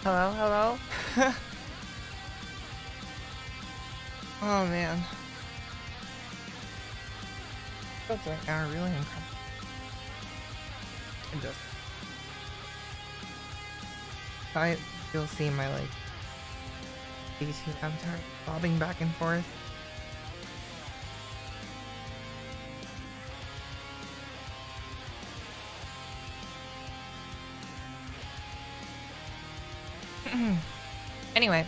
Hello, hello? Oh man. That's right now really incredible. And just you'll see my like 18 avatar bobbing back and forth. Anyway.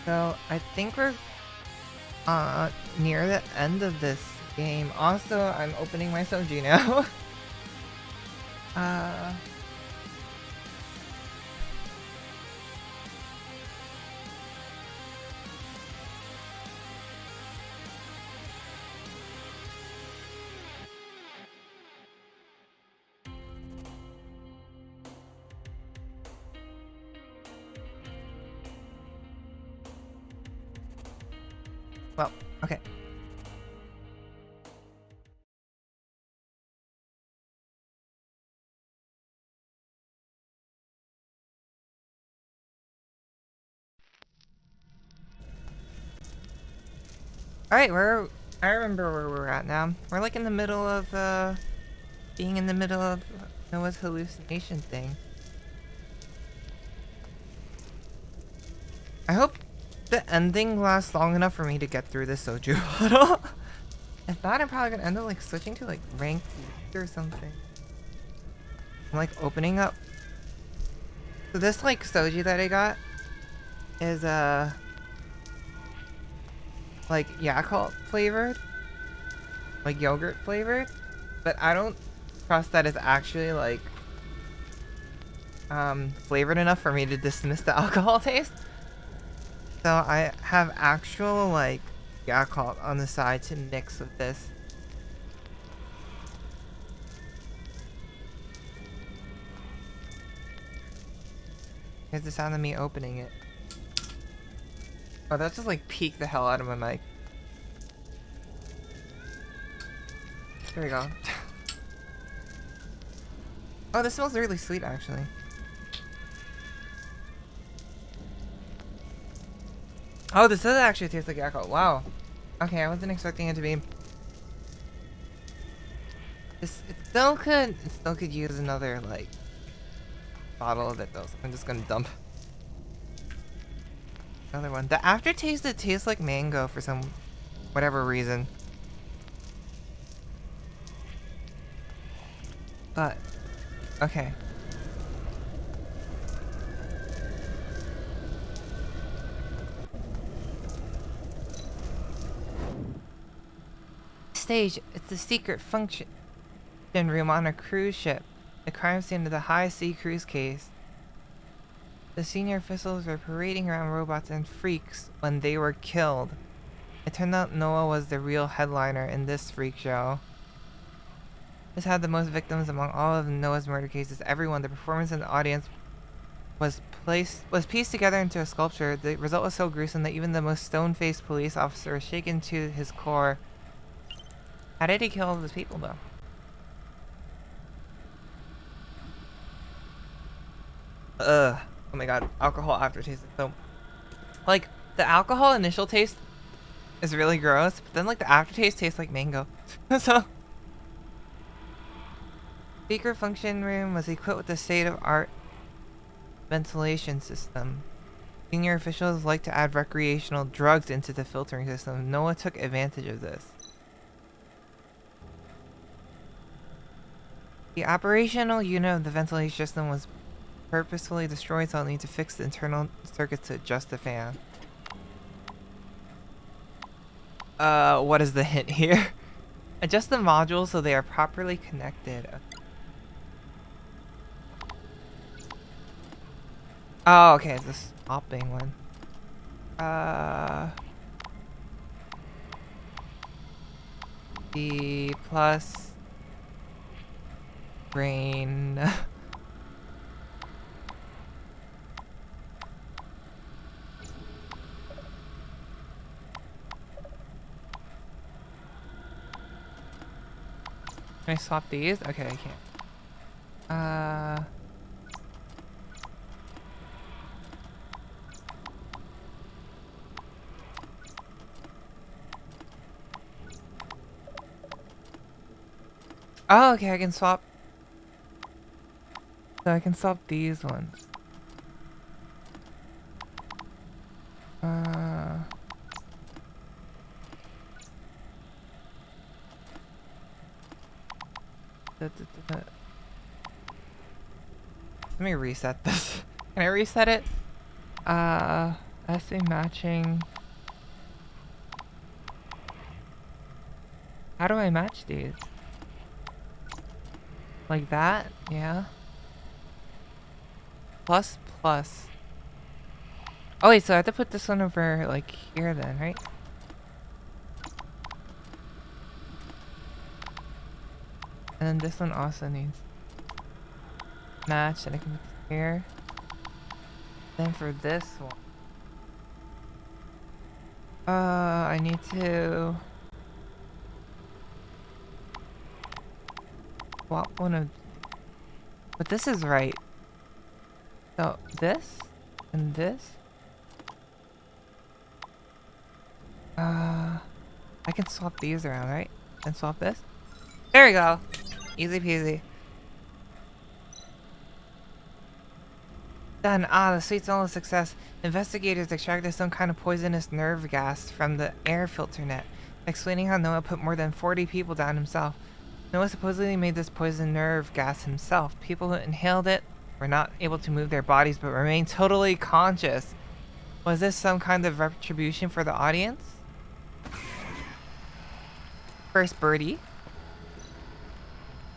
So I think we're near the end of this game. Also, I'm opening my soju now. uh well, okay. Alright, I remember where we're at now. We're like in the middle of being in the middle of Noah's hallucination thing. I hope the ending lasts long enough for me to get through this soju bottle. If not, I'm probably gonna end up like switching to like ranked or something. I'm like opening up. So this like soju that I got is like Yakult flavored, like yogurt flavored, but I don't trust that it's actually like flavored enough for me to dismiss the alcohol taste. So I have actual like Yakult on the side to mix with this. Here's the sound of me opening it. Oh, that just like peaked the hell out of my mic. There we go. Oh, this smells really sweet actually. Oh, this does actually taste like Yakult. Wow. Okay, I wasn't expecting it to be. It still could use another like bottle of it though. So I'm just gonna dump another one. The aftertaste, it tastes like mango for some whatever reason. But okay. Stage, it's the secret function room on a cruise ship. The crime scene of the high sea cruise case. The senior officials were parading around robots and freaks when they were killed. It turned out Noah was the real headliner in this freak show. This had the most victims among all of Noah's murder cases. Everyone, the performance and the audience was pieced together into a sculpture. The result was so gruesome that even the most stone-faced police officer was shaken to his core. How did he kill all those people though? Ugh. Oh my god, alcohol aftertaste. So, like, the alcohol initial taste is really gross, but then, like, the aftertaste tastes like mango. So, speaker function room was equipped with a state-of-art ventilation system. Senior officials like to add recreational drugs into the filtering system. Noah took advantage of this. The operational unit of the ventilation system was purposefully destroyed, so I'll need to fix the internal circuits to adjust the fan. What is the hint here? Adjust the modules so they are properly connected. Oh, okay, it's the swapping one. B plus brain. Can I swap these? Okay, I can't. Oh, okay, I can swap. So I can swap these ones. Da, da, da, da. Let me reset this. Can I reset it? Essay matching. How do I match these? Like that? Yeah. Plus, plus. Oh wait, so I have to put this one over like here then, right? And then this one also needs match, and I can put this here. Then for this one, I need to swap one of. But this is right. So this and this. I can swap these around, right? And swap this. There we go. Easy peasy. Done. Ah, the sweet smell of success. Investigators extracted some kind of poisonous nerve gas from the air filter net, explaining how Noah put more than 40 people down himself. Noah supposedly made this poison nerve gas himself. People who inhaled it were not able to move their bodies but remained totally conscious. Was this some kind of retribution for the audience? First birdie.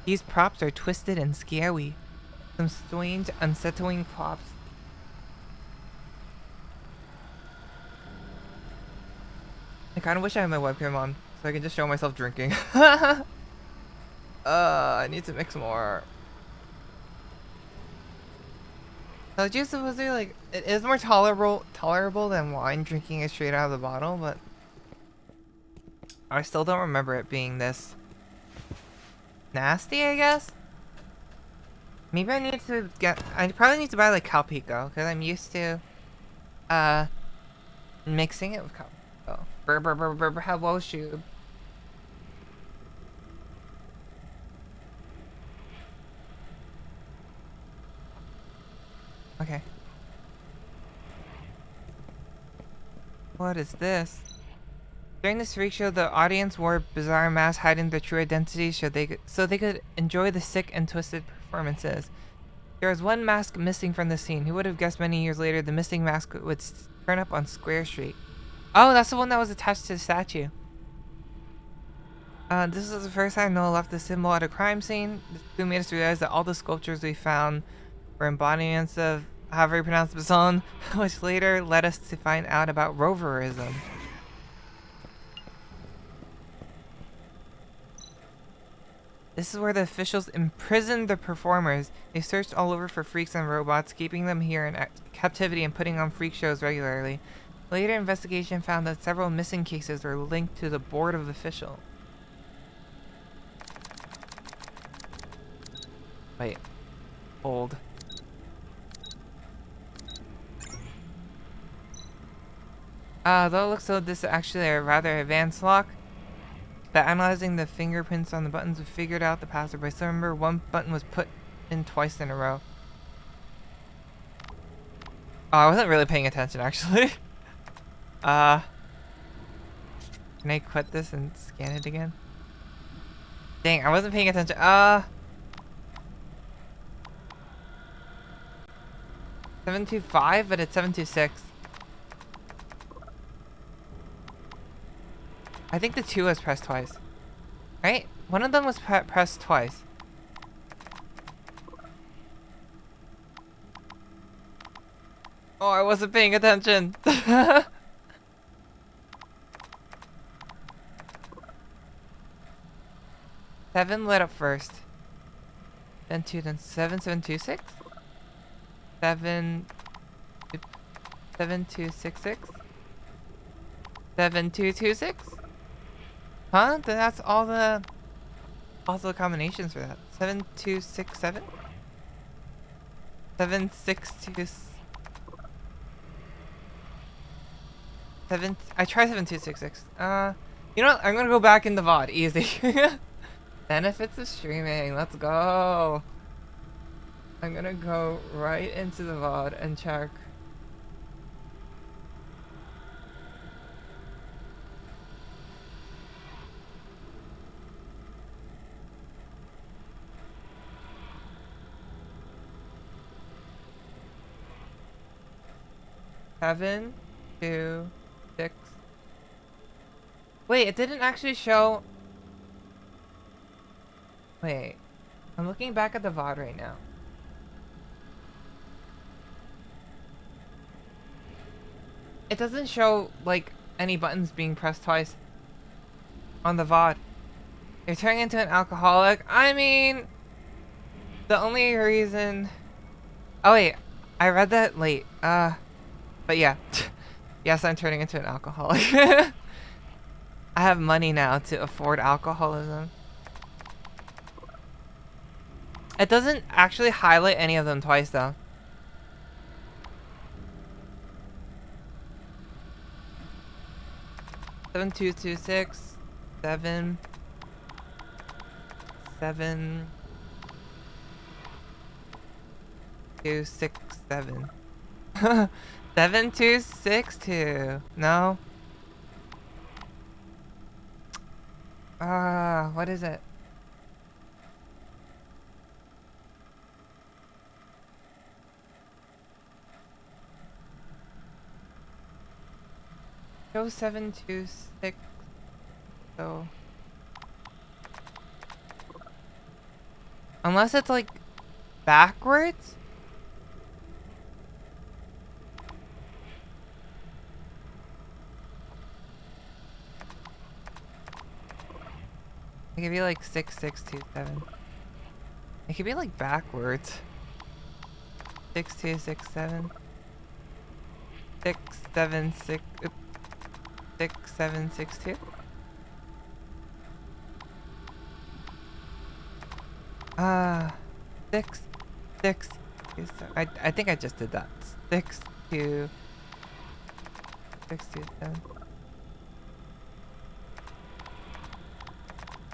These props are twisted and scary. Some strange, unsettling props. I kind of wish I had my webcam on so I can just show myself drinking. I need to mix more. Soju supposedly, like, it is more tolerable than wine drinking it straight out of the bottle, but I still don't remember it being this nasty, I guess. Maybe I need to I probably need to buy like Calpico, because I'm used to mixing it with Calpico. Hello, shoot. Okay. What is this? During this freak show, the audience wore bizarre masks hiding their true identities so they could enjoy the sick and twisted performances. There was one mask missing from the scene. Who would have guessed many years later the missing mask would turn up on Square Street? Oh, that's the one that was attached to the statue. This is the first time Noah left the symbol at a crime scene. This made us realize that all the sculptures we found were embodiments of however you pronounce Bazon, which later led us to find out about roverism. This is where the officials imprisoned the performers. They searched all over for freaks and robots, keeping them here in captivity and putting on freak shows regularly. Later investigation found that several missing cases were linked to the board of officials. Wait. Hold. Though it looks so this is actually a rather advanced lock. By analyzing the fingerprints on the buttons, we figured out the password. By some number, one button was put in twice in a row. Oh, I wasn't really paying attention, actually. Can I quit this and scan it again? Dang, I wasn't paying attention. 725, but it's 726. I think the 2 was pressed twice. Right? One of them was pressed twice. Oh, I wasn't paying attention. 7 lit up first. Then 2, then 7, 726? 7, 7266? 7226? Huh? Then that's all the possible combinations for that. 7267? 762. I try 7266. You know what? I'm gonna go back in the VOD. Easy. Benefits of streaming. Let's go. I'm gonna go right into the VOD and check. Seven, 2, 6. Wait, it didn't actually show. Wait, I'm looking back at the VOD right now. It doesn't show, like, any buttons being pressed twice on the VOD. You're turning into an alcoholic. I mean, the only reason... Oh wait, I read that late. But yeah. Yes, I'm turning into an alcoholic. I have money now to afford alcoholism. It doesn't actually highlight any of them twice though. Seven, 2, 2, 6, 7, 7, 2, 6, 7. 7, 2, 6, 2. No. What is it? Go 7, 2, 6. So. Unless it's like backwards? It could be like 6, 6, 2, 7. It could be like backwards. 6, 2, 6, 7. 6, 7, 6. Oops. 6, 7, 6, 2. Six, 6, 2, 7. I think I just did that. 6, 2, 6, 2, 7.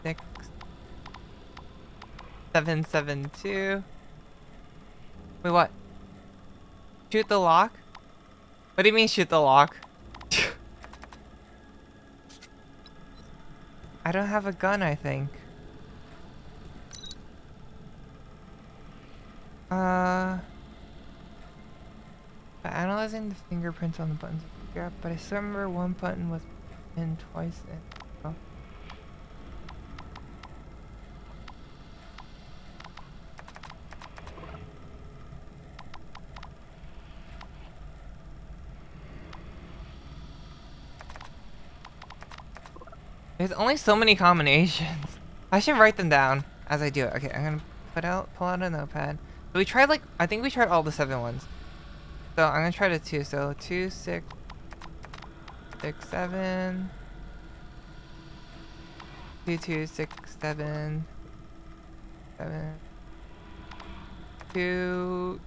6, 7, 7, 2. Wait, what? Shoot the lock? What do you mean shoot the lock? I don't have a gun, I think. By analyzing the fingerprints on the buttons, but I still remember one button was pinned twice. Oh. There's only so many combinations. I should write them down as I do it. Okay, I'm gonna pull out a notepad. So we tried I think we tried all the 7 ones. So I'm gonna try the 2. So 2, 6, 6, 7. 2, 2, 6, 7. 7. 2.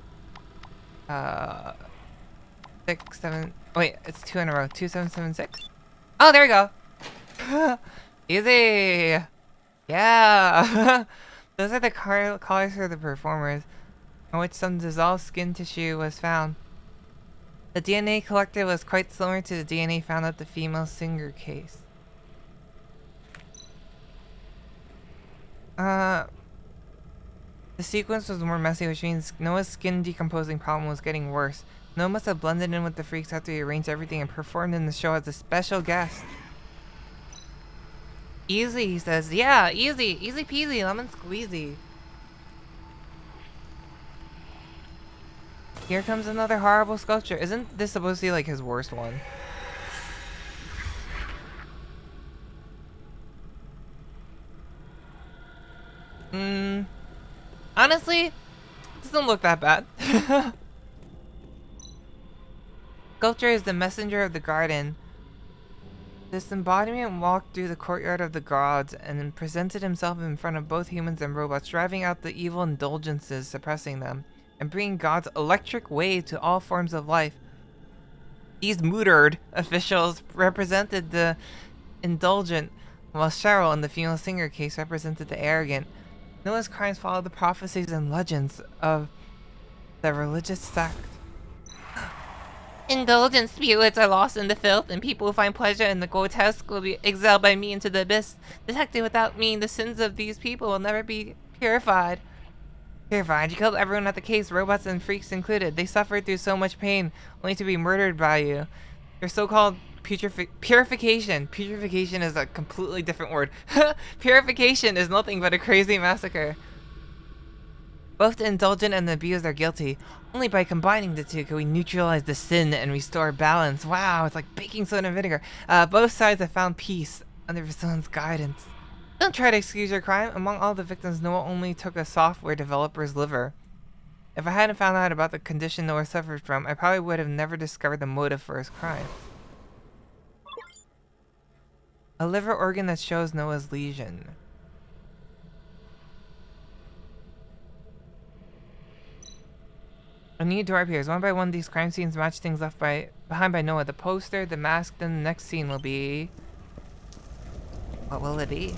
6, 7. Wait, it's 2 in a row. 2, 7, 7, 6. Oh, there we go. Easy. Yeah. Those are the colors for the performers, on which some dissolved skin tissue was found. The DNA collected was quite similar to the DNA found at the female singer case. The sequence was more messy, which means Noah's skin decomposing problem was getting worse. Noah must have blended in with the freaks after he arranged everything and performed in the show as a special guest. Easy, he says. Yeah, easy. Easy peasy, lemon squeezy. Here comes another horrible sculpture. Isn't this supposed to be like his worst one? Honestly, it doesn't look that bad. Sculpture is the messenger of the garden. This embodiment walked through the courtyard of the gods and then presented himself in front of both humans and robots, driving out the evil indulgences, suppressing them, and bringing God's electric wave to all forms of life. These murdered officials represented the indulgent, while Cheryl in the female singer case represented the arrogant. Noah's crimes followed the prophecies and legends of the religious sect. Indulgent spirits are lost in the filth, and people who find pleasure in the grotesque will be exiled by me into the abyss. Detected without me, the sins of these people will never be purified. Purified? You killed everyone at the case, robots and freaks included. They suffered through so much pain, only to be murdered by you. Your so-called purification. Purification is a completely different word. Purification is nothing but a crazy massacre. Both the indulgent and the abused are guilty. Only by combining the two can we neutralize the sin and restore balance. Wow, it's like baking soda and vinegar. Both sides have found peace under someone's guidance. Don't try to excuse your crime. Among all the victims, Noah only took a software developer's liver. If I hadn't found out about the condition Noah suffered from, I probably would have never discovered the motive for his crimes. A liver organ that shows Noah's lesion. A new door appears. One by one, these crime scenes match things left behind by Noah. The poster, the mask, then the next scene will be... What will it be?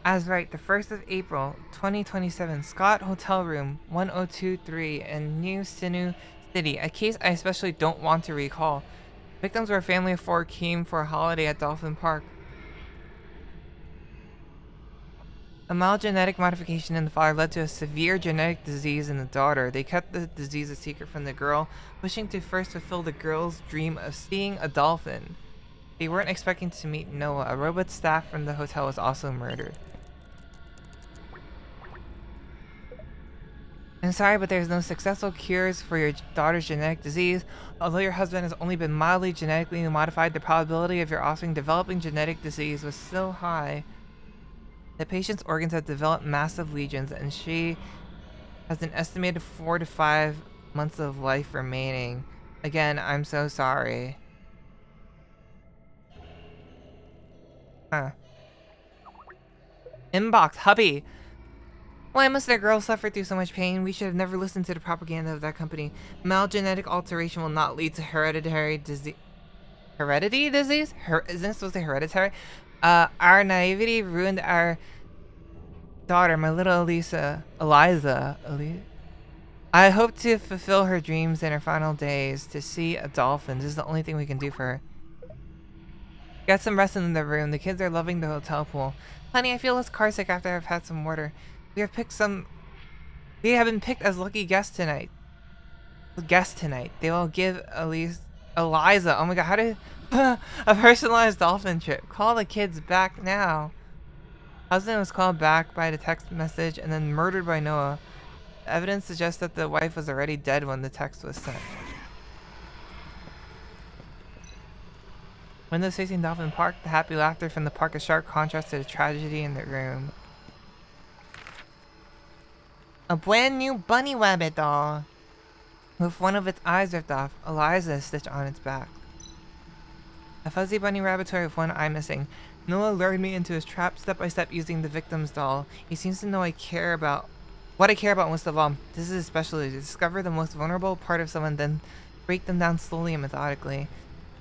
As right, the 1st of April, 2027, Scott Hotel Room 1023 in New Sinu City, a case I especially don't want to recall. Victims were a family of 4 came for a holiday at Dolphin Park. A mild genetic modification in the father led to a severe genetic disease in the daughter. They kept the disease a secret from the girl, wishing to first fulfill the girl's dream of seeing a dolphin. They weren't expecting to meet Noah. A robot staff from the hotel was also murdered. I'm sorry, but there's no successful cures for your daughter's genetic disease. Although your husband has only been mildly genetically modified, the probability of your offspring developing genetic disease was so high. The patient's organs have developed massive lesions, and she has an estimated 4 to 5 months of life remaining. Again, I'm so sorry. Huh. Inbox, hubby. Why must that girl suffer through so much pain? We should have never listened to the propaganda of that company. Mild genetic alteration will not lead to hereditary disease. Heredity disease? Isn't it supposed to be hereditary? Our naivety ruined our daughter, my little Eliza. I hope to fulfill her dreams in her final days, to see a dolphin. This is the only thing we can do for her. Get some rest in the room. The kids are loving the hotel pool. Honey, I feel less carsick after I've had some water. We have been picked as lucky guests tonight. They will give Eliza. Oh my god, how did a personalized dolphin trip? Call the kids back now. Husband was called back by the text message and then murdered by Noah. The evidence suggests that the wife was already dead when the text was sent. Windows facing Dolphin Park. The happy laughter from the park is sharp contrast to the tragedy in the room. A brand new bunny rabbit doll with one of its eyes ripped off. Eliza is stitched on its back. A fuzzy bunny rabbit toy with one eye missing. Noah lured me into his trap step by step using the victim's doll. He seems to know what I care about most of all. This is his specialty, to discover the most vulnerable part of someone, then break them down slowly and methodically.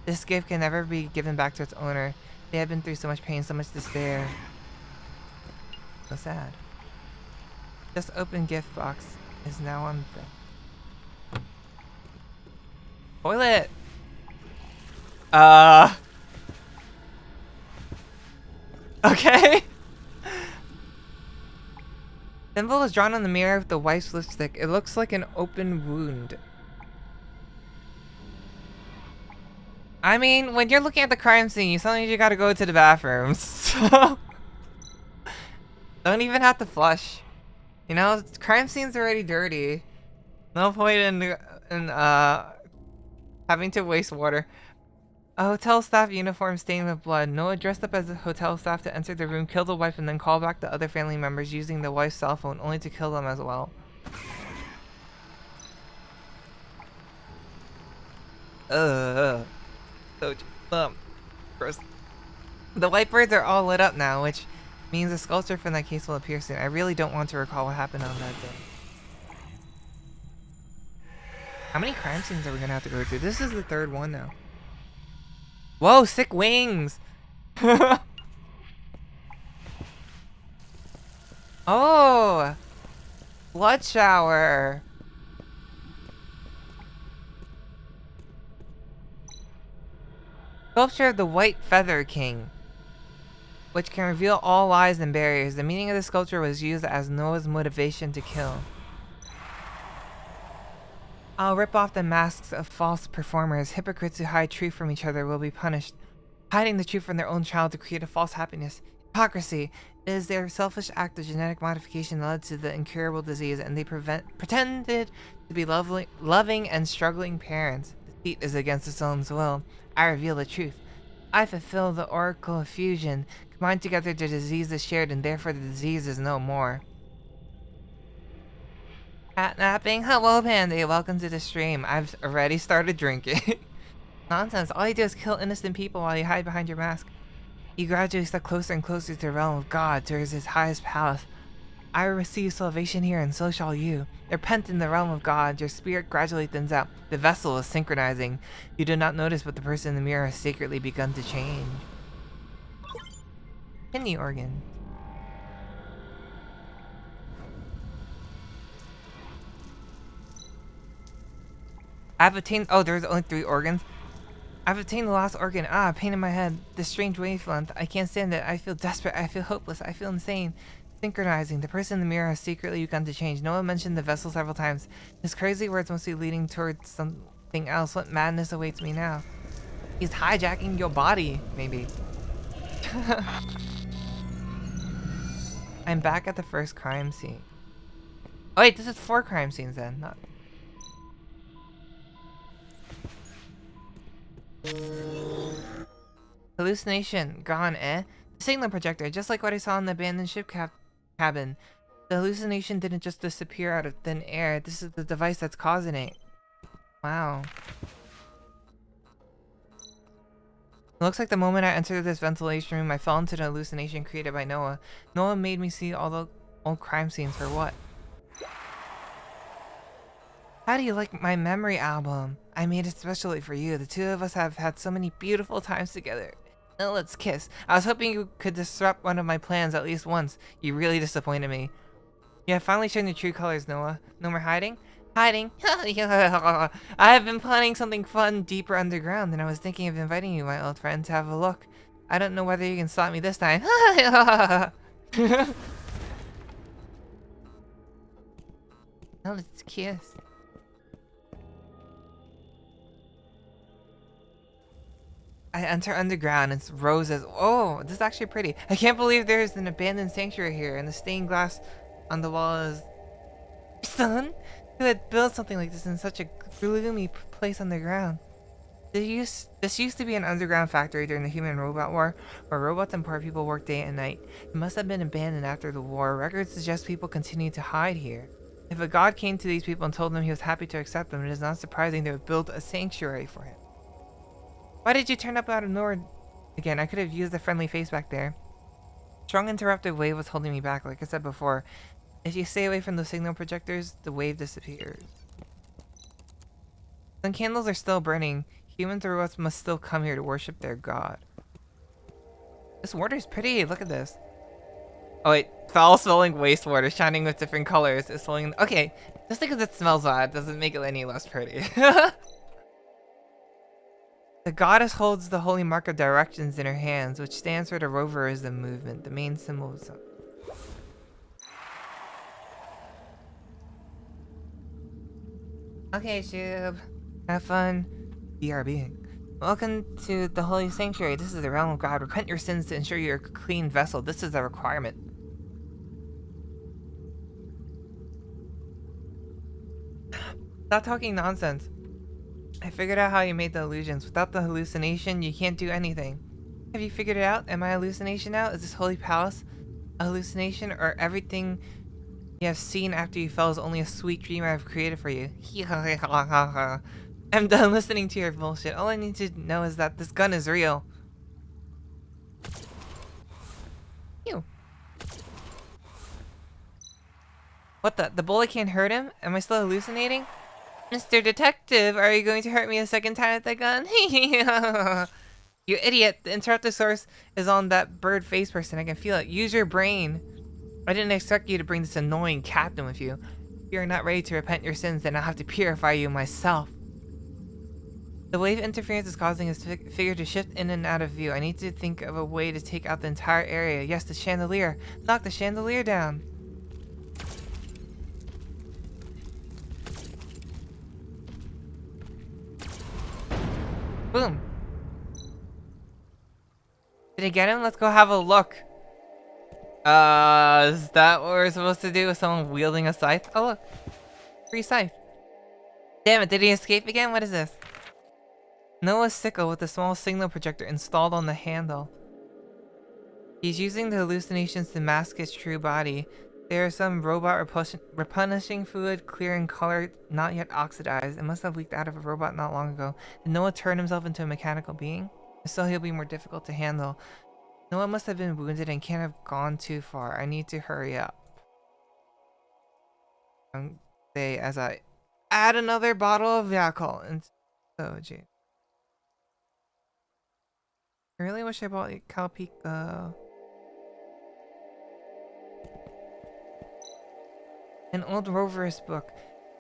This gift can never be given back to its owner. They have been through so much pain, so much despair. So sad. Just open gift box is now on the toilet. Okay. Symbol is drawn on the mirror with the wife's lipstick. It looks like an open wound. I mean, when you're looking at the crime scene, sometimes you gotta go to the bathroom. So don't even have to flush. You know, crime scene's already dirty. No point in having to waste water. A hotel staff uniform stained with blood. Noah dressed up as a hotel staff to enter the room, kill the wife, and then call back the other family members using the wife's cell phone, only to kill them as well. So, gross. The white birds are all lit up now, which means a sculpture from that case will appear soon. I really don't want to recall what happened on that day. How many crime scenes are we gonna have to go through? This is the third one now. Whoa, sick wings! Oh! Blood shower! Sculpture of the White Feather King, which can reveal all lies and barriers. The meaning of the sculpture was used as Noah's motivation to kill. I'll rip off the masks of false performers. Hypocrites who hide truth from each other will be punished. Hiding the truth from their own child to create a false happiness. Hypocrisy is their selfish act of genetic modification that led to the incurable disease, and they pretended to be loving and struggling parents. Deceit is against its own will. I reveal the truth. I fulfill the oracle of fusion. Combined together, the disease is shared, and therefore the disease is no more. Catnapping? Hello, Pandy. Welcome to the stream. I've already started drinking. Nonsense. All you do is kill innocent people while you hide behind your mask. You gradually step closer and closer to the realm of God, towards his highest palace. I receive salvation here, and so shall you. Repent in the realm of God. Your spirit gradually thins out. The vessel is synchronizing. You do not notice, but the person in the mirror has secretly begun to change. Kidney organ. I've attained. Oh, there's only 3 organs. I've attained the last organ. Ah, pain in my head. This strange wavelength. I can't stand it. I feel desperate. I feel hopeless. I feel insane. Synchronizing. The person in the mirror has secretly begun to change. Noah mentioned the vessel several times. His crazy words must be leading towards something else. What madness awaits me now? He's hijacking your body, maybe. I'm back at the first crime scene. Oh wait, this is 4 crime scenes then. Not... Hallucination. Gone, eh? The signal projector, just like what I saw in the abandoned ship cabin. The hallucination didn't just disappear out of thin air. This is the device that's causing it. Wow. It looks like the moment I entered this ventilation room, I fell into the hallucination created by Noah. Noah made me see all the old crime scenes for what? How do you like my memory album? I made it specially for you. The 2 of us have had so many beautiful times together. Now let's kiss. I was hoping you could disrupt one of my plans at least once. You really disappointed me. You have finally shown your true colors, Noah. No more hiding? Hiding? I have been planning something fun deeper underground, and I was thinking of inviting you, my old friend, to have a look. I don't know whether you can stop me this time. Now let's kiss. I enter underground, it's roses. Oh, this is actually pretty. I can't believe there's an abandoned sanctuary here, and the stained glass on the wall is... Son? Who had built something like this in such a gloomy place underground? This used to be an underground factory during the human-robot war, where robots and poor people worked day and night. It must have been abandoned after the war. Records suggest people continued to hide here. If a god came to these people and told them he was happy to accept them, it is not surprising they would build a sanctuary for him. Why did you turn up out of nowhere again? I could have used a friendly face back there. Strong interrupted wave was holding me back, like I said before. If you stay away from the signal projectors, the wave disappears. Some candles are still burning. Humans or robots must still come here to worship their god. This water's pretty, look at this. Oh wait, foul-smelling wastewater shining with different colors is flowing. Okay, just because it smells bad doesn't make it any less pretty. The goddess holds the holy mark of directions in her hands, which stands for the roverism movement, the main symbolism. Okay, Shub. Have fun. BRB. Welcome to the holy sanctuary. This is the realm of God. Repent your sins to ensure you're a clean vessel. This is a requirement. Stop talking nonsense. I figured out how you made the illusions. Without the hallucination, you can't do anything. Have you figured it out? Am I a hallucination now? Is this holy palace a hallucination, or everything you have seen after you fell is only a sweet dream I have created for you? I'm done listening to your bullshit. All I need to know is that this gun is real. Ew. What the? The bullet can't hurt him? Am I still hallucinating? Mr. Detective, are you going to hurt me a second time with the gun? You idiot! The interrupted source is on that bird face person. I can feel it. Use your brain. I didn't expect you to bring this annoying captain with you. If you're not ready to repent your sins, then I'll have to purify you myself. The wave interference is causing this figure to shift in and out of view. I need to think of a way to take out the entire area. Yes, the chandelier. Knock the chandelier down. Boom. Did I get him? Let's go have a look. Is that what we're supposed to do with someone wielding a scythe? Oh, look. Free scythe. Damn it, did he escape again? What is this? Noah's sickle with a small signal projector installed on the handle. He's using the hallucinations to mask his true body. There is some robot replenishing fluid, clear in color, not yet oxidized. It must have leaked out of a robot not long ago. Did Noah turn himself into a mechanical being? If so, he'll be more difficult to handle. Noah must have been wounded and can't have gone too far. I need to hurry up. Say as I add another bottle of Yakult and soju. I really wish I bought Calpico. An old Roverist book.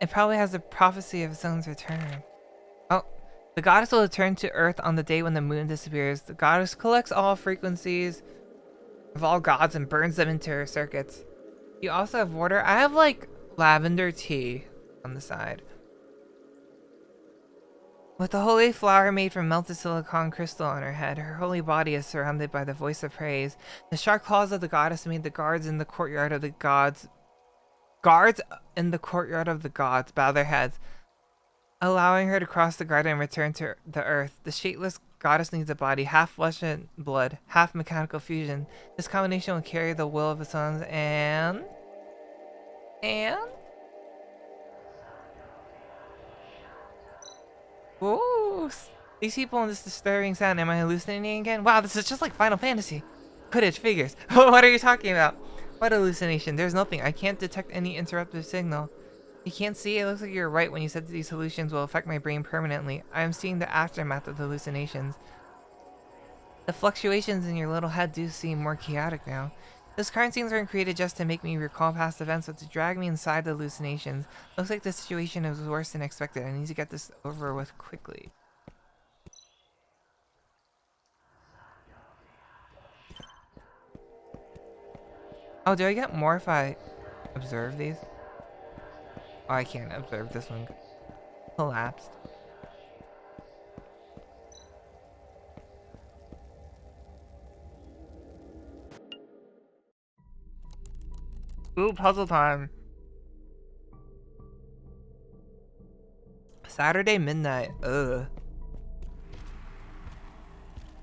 It probably has a prophecy of its own return. Oh, the goddess will return to Earth on the day when the moon disappears. The goddess collects all frequencies of all gods and burns them into her circuits. You also have water. I have like lavender tea on the side. With the holy flower made from melted silicon crystal on her head, her holy body is surrounded by the voice of praise. The sharp claws of the goddess made the guards in the courtyard of the gods bow their heads, allowing her to cross the garden and return to the earth. The shapeless goddess needs a body, half flesh and blood, half mechanical fusion. This combination will carry the will of its own and... Ooh, these people in this disturbing sound. Am I hallucinating again? Wow, this is just like Final Fantasy. Quidditch figures. What are you talking about? What hallucination? There's nothing. I can't detect any interruptive signal. You can't see? It looks like you're right when you said that these hallucinations will affect my brain permanently. I am seeing the aftermath of the hallucinations. The fluctuations in your little head do seem more chaotic now. Those current scenes weren't created just to make me recall past events, but to drag me inside the hallucinations. Looks like the situation is worse than expected. I need to get this over with quickly. Oh, do I get more if I observe these? Oh, I can't observe this one. Collapsed. Ooh, puzzle time. Saturday midnight. Ugh.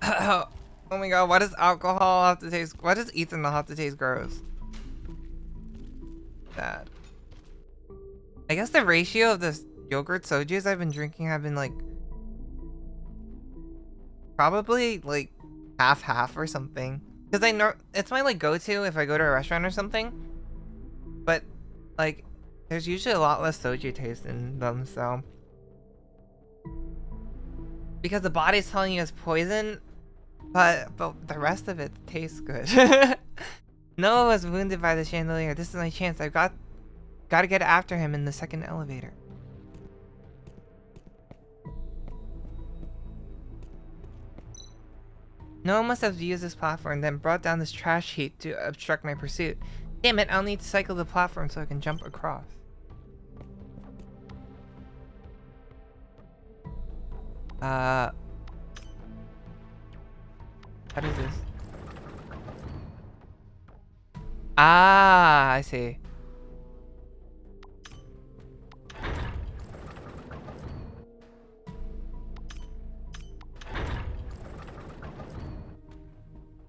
Oh my god, why does alcohol have to taste... Why does ethanol have to taste gross? Bad. I guess the ratio of the yogurt sojus I've been drinking have been like... Probably like half or something. Because I know it's my like go-to if I go to a restaurant or something. But like there's usually a lot less soju taste in them, so. Because the body's telling you it's poison, but the rest of it tastes good. Noah was wounded by the chandelier. This is my chance. I've got to get after him in the second elevator. Noah must have used this platform, then brought down this trash heap to obstruct my pursuit. Damn it, I'll need to cycle the platform so I can jump across. How does this? Ah, I see.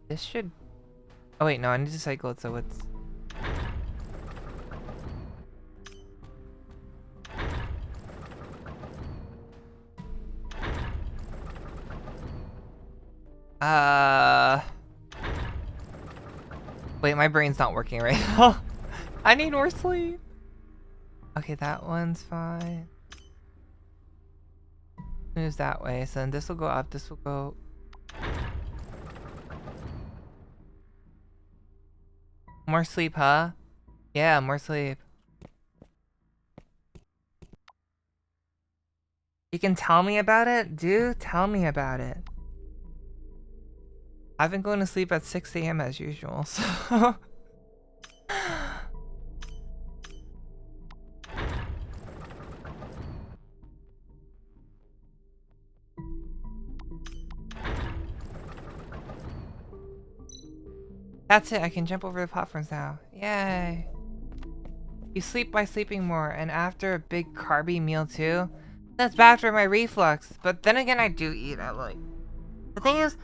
This should... Oh wait, no, I need to cycle it so it's... Wait, my brain's not working right now. I need more sleep. Okay, that one's fine. moves that way. So then this will go up. This will go. More sleep, huh? Yeah, more sleep. You can tell me about it? Do tell me about it. I've been going to sleep at 6 a.m. as usual, so... That's it, I can jump over the platforms now. Yay! You sleep by sleeping more, and after a big carby meal too? That's bad for my reflux, but then again I do eat at like... The thing is,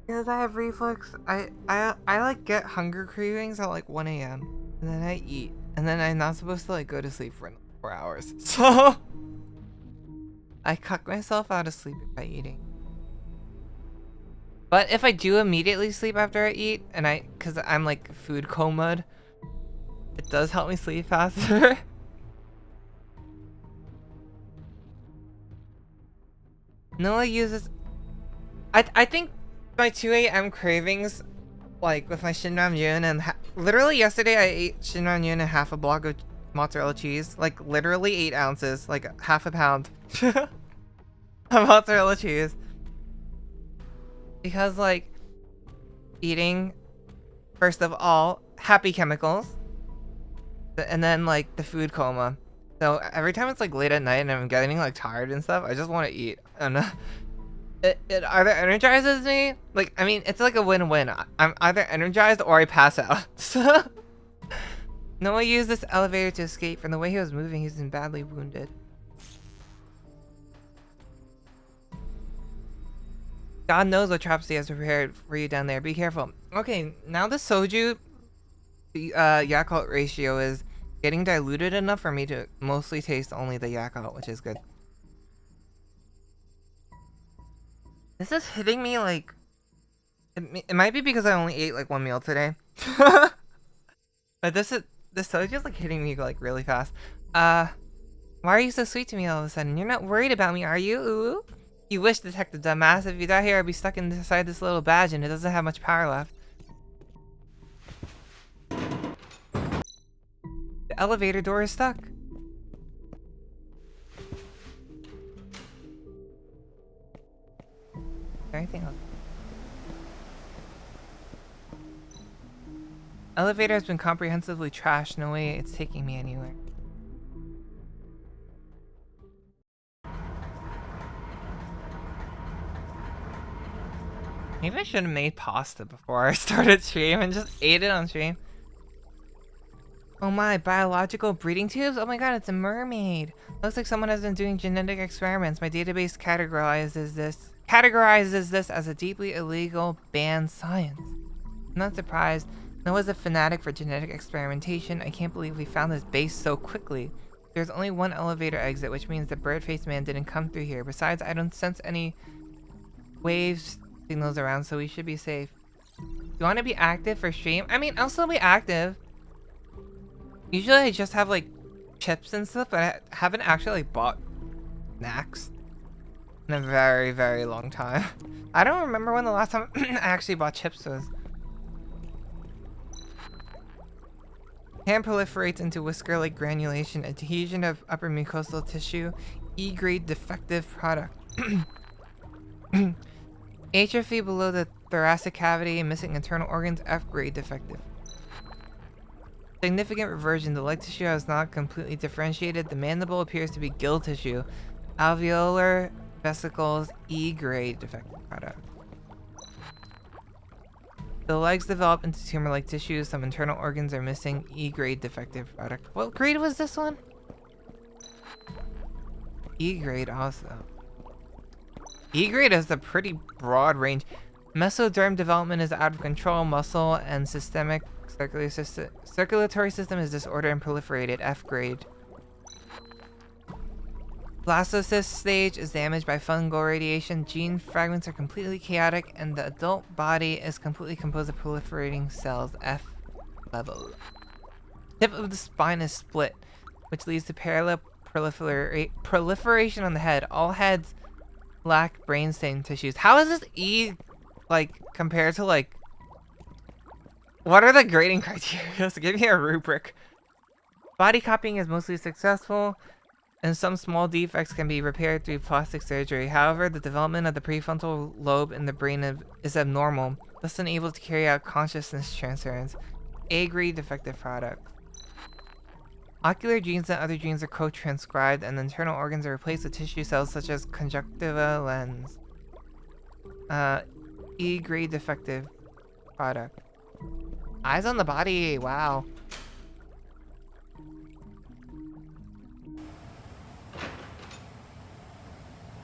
because I have reflux, I like get hunger cravings at like 1 a.m. and then I eat, and then I'm not supposed to like go to sleep for 4 hours. So I cut myself out of sleep by eating. But if I do immediately sleep after I eat, and cause I'm like food coma, it does help me sleep faster. Noah uses, I think my 2 a.m. cravings, like with my Shinran Yun, and literally yesterday I ate Shinran Yun and half a block of mozzarella cheese, like literally 8 ounces, like half a pound of mozzarella cheese. Because like eating, first of all, happy chemicals, and then like the food coma. So every time it's like late at night and I'm getting like tired and stuff, I just want to eat. And it either energizes me, like, I mean, it's like a win-win. I'm either energized or I pass out. So Noah used this elevator to escape. From the way he was moving, he's been badly wounded. God knows what traps he has prepared for you down there. Be careful. Okay, now the soju, the Yakult ratio is getting diluted enough for me to mostly taste only the Yakult, which is good. This is hitting me like... It might be because I only ate like 1 meal today. But this soju is like hitting me like really fast. Why are you so sweet to me all of a sudden? You're not worried about me, are you? Ooh? You wish, Detective Dumbass. If you die here, I'd be stuck inside this little badge and it doesn't have much power left. The elevator door is stuck. Is there anything else? Elevator has been comprehensively trashed. No way it's taking me anywhere. Maybe I should have made pasta before I started stream and just ate it on stream. Oh my, biological breeding tubes? Oh my god, it's a mermaid. Looks like someone has been doing genetic experiments. My database categorizes this as a deeply illegal, banned science. I'm not surprised. Noah's a fanatic for genetic experimentation. I can't believe we found this base so quickly. There's only one elevator exit, which means the bird-faced man didn't come through here. Besides, I don't sense any waves signals around, so we should be safe. You want to be active for stream? I mean, I'll still be active. Usually I just have like chips and stuff, but I haven't actually like bought snacks in a very, very long time. I don't remember when the last time I actually bought chips was. Hand proliferates into whisker-like granulation, adhesion of upper mucosal tissue, E-grade defective product. Atrophy below the thoracic cavity, missing internal organs, F-grade defective. Significant reversion. The leg tissue has not completely differentiated. The mandible appears to be gill tissue. Alveolar vesicles, E-grade defective product. The legs develop into tumor-like tissue. Some internal organs are missing. E-grade defective product. What grade was this one? E-grade also. E-grade has a pretty broad range. Mesoderm development is out of control. Muscle and systemic circulatory system is disordered and proliferated. F-grade. Blastocyst stage is damaged by fungal radiation. Gene fragments are completely chaotic, and the adult body is completely composed of proliferating cells. F level. Tip of the spine is split, which leads to parallel proliferation on the head. All heads lack brainstem tissues. How is this E, like, compared to, like... What are the grading criteria? So give me a rubric. Body copying is mostly successful, and some small defects can be repaired through plastic surgery. However, the development of the prefrontal lobe in the brain is abnormal, thus unable to carry out consciousness transference. A-grade defective product. Ocular genes and other genes are co-transcribed, and internal organs are replaced with tissue cells such as conjunctiva lens. E-grade defective product. Eyes on the body, wow.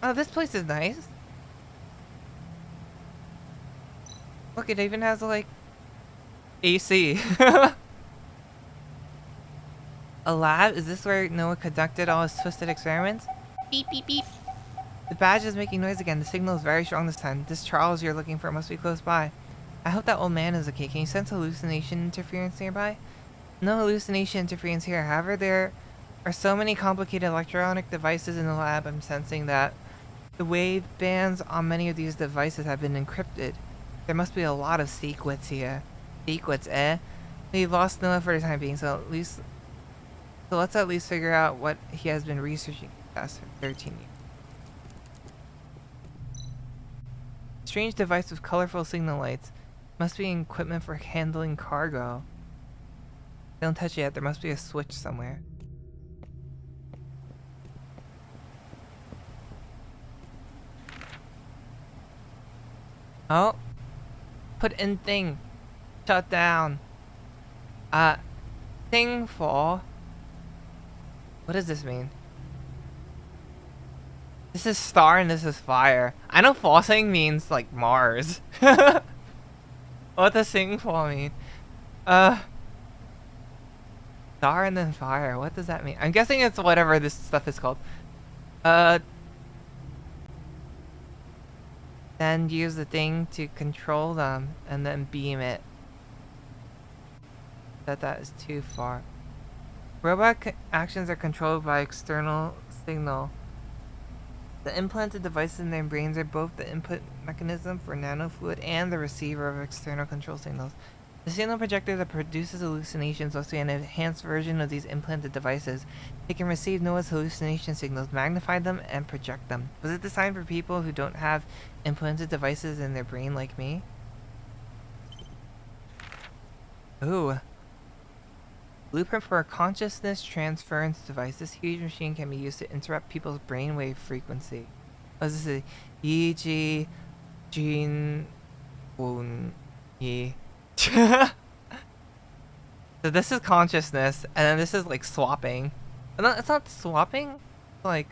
Oh, this place is nice. Look, it even has, like, AC. A lab? Is this where Noah conducted all his twisted experiments? Beep, beep, beep. The badge is making noise again. The signal is very strong this time. This Charles you're looking for must be close by. I hope that old man is okay. Can you sense hallucination interference nearby? No hallucination interference here. However, there are so many complicated electronic devices in the lab. I'm sensing that the wave bands on many of these devices have been encrypted. There must be a lot of secrets here. Secrets, eh? We've lost Noah for the time being, so let's at least figure out what he has been researching for the past 13 years. Strange device with colorful signal lights. Must be equipment for handling cargo. Don't touch it yet. There must be a switch somewhere. Oh. Put in thing. Shut down. Thing for. What does this mean? This is star and this is fire. I know falsing means like Mars. What does sing for mean? Star and then fire. What does that mean? I'm guessing it's whatever this stuff is called. Then use the thing to control them and then beam it. That is too far. Robot actions are controlled by external signal. The implanted devices in their brains are both the input mechanism for nanofluid and the receiver of external control signals. The signal projector that produces hallucinations must be an enhanced version of these implanted devices. It can receive Noah's hallucination signals, magnify them, and project them. Was it designed for people who don't have implanted devices in their brain like me? Ooh. Blueprint for a consciousness transference device. This huge machine can be used to interrupt people's brainwave frequency. What does this say? Yi Jin Wun Yi. So this is consciousness, and then this is like swapping. It's not swapping. Like,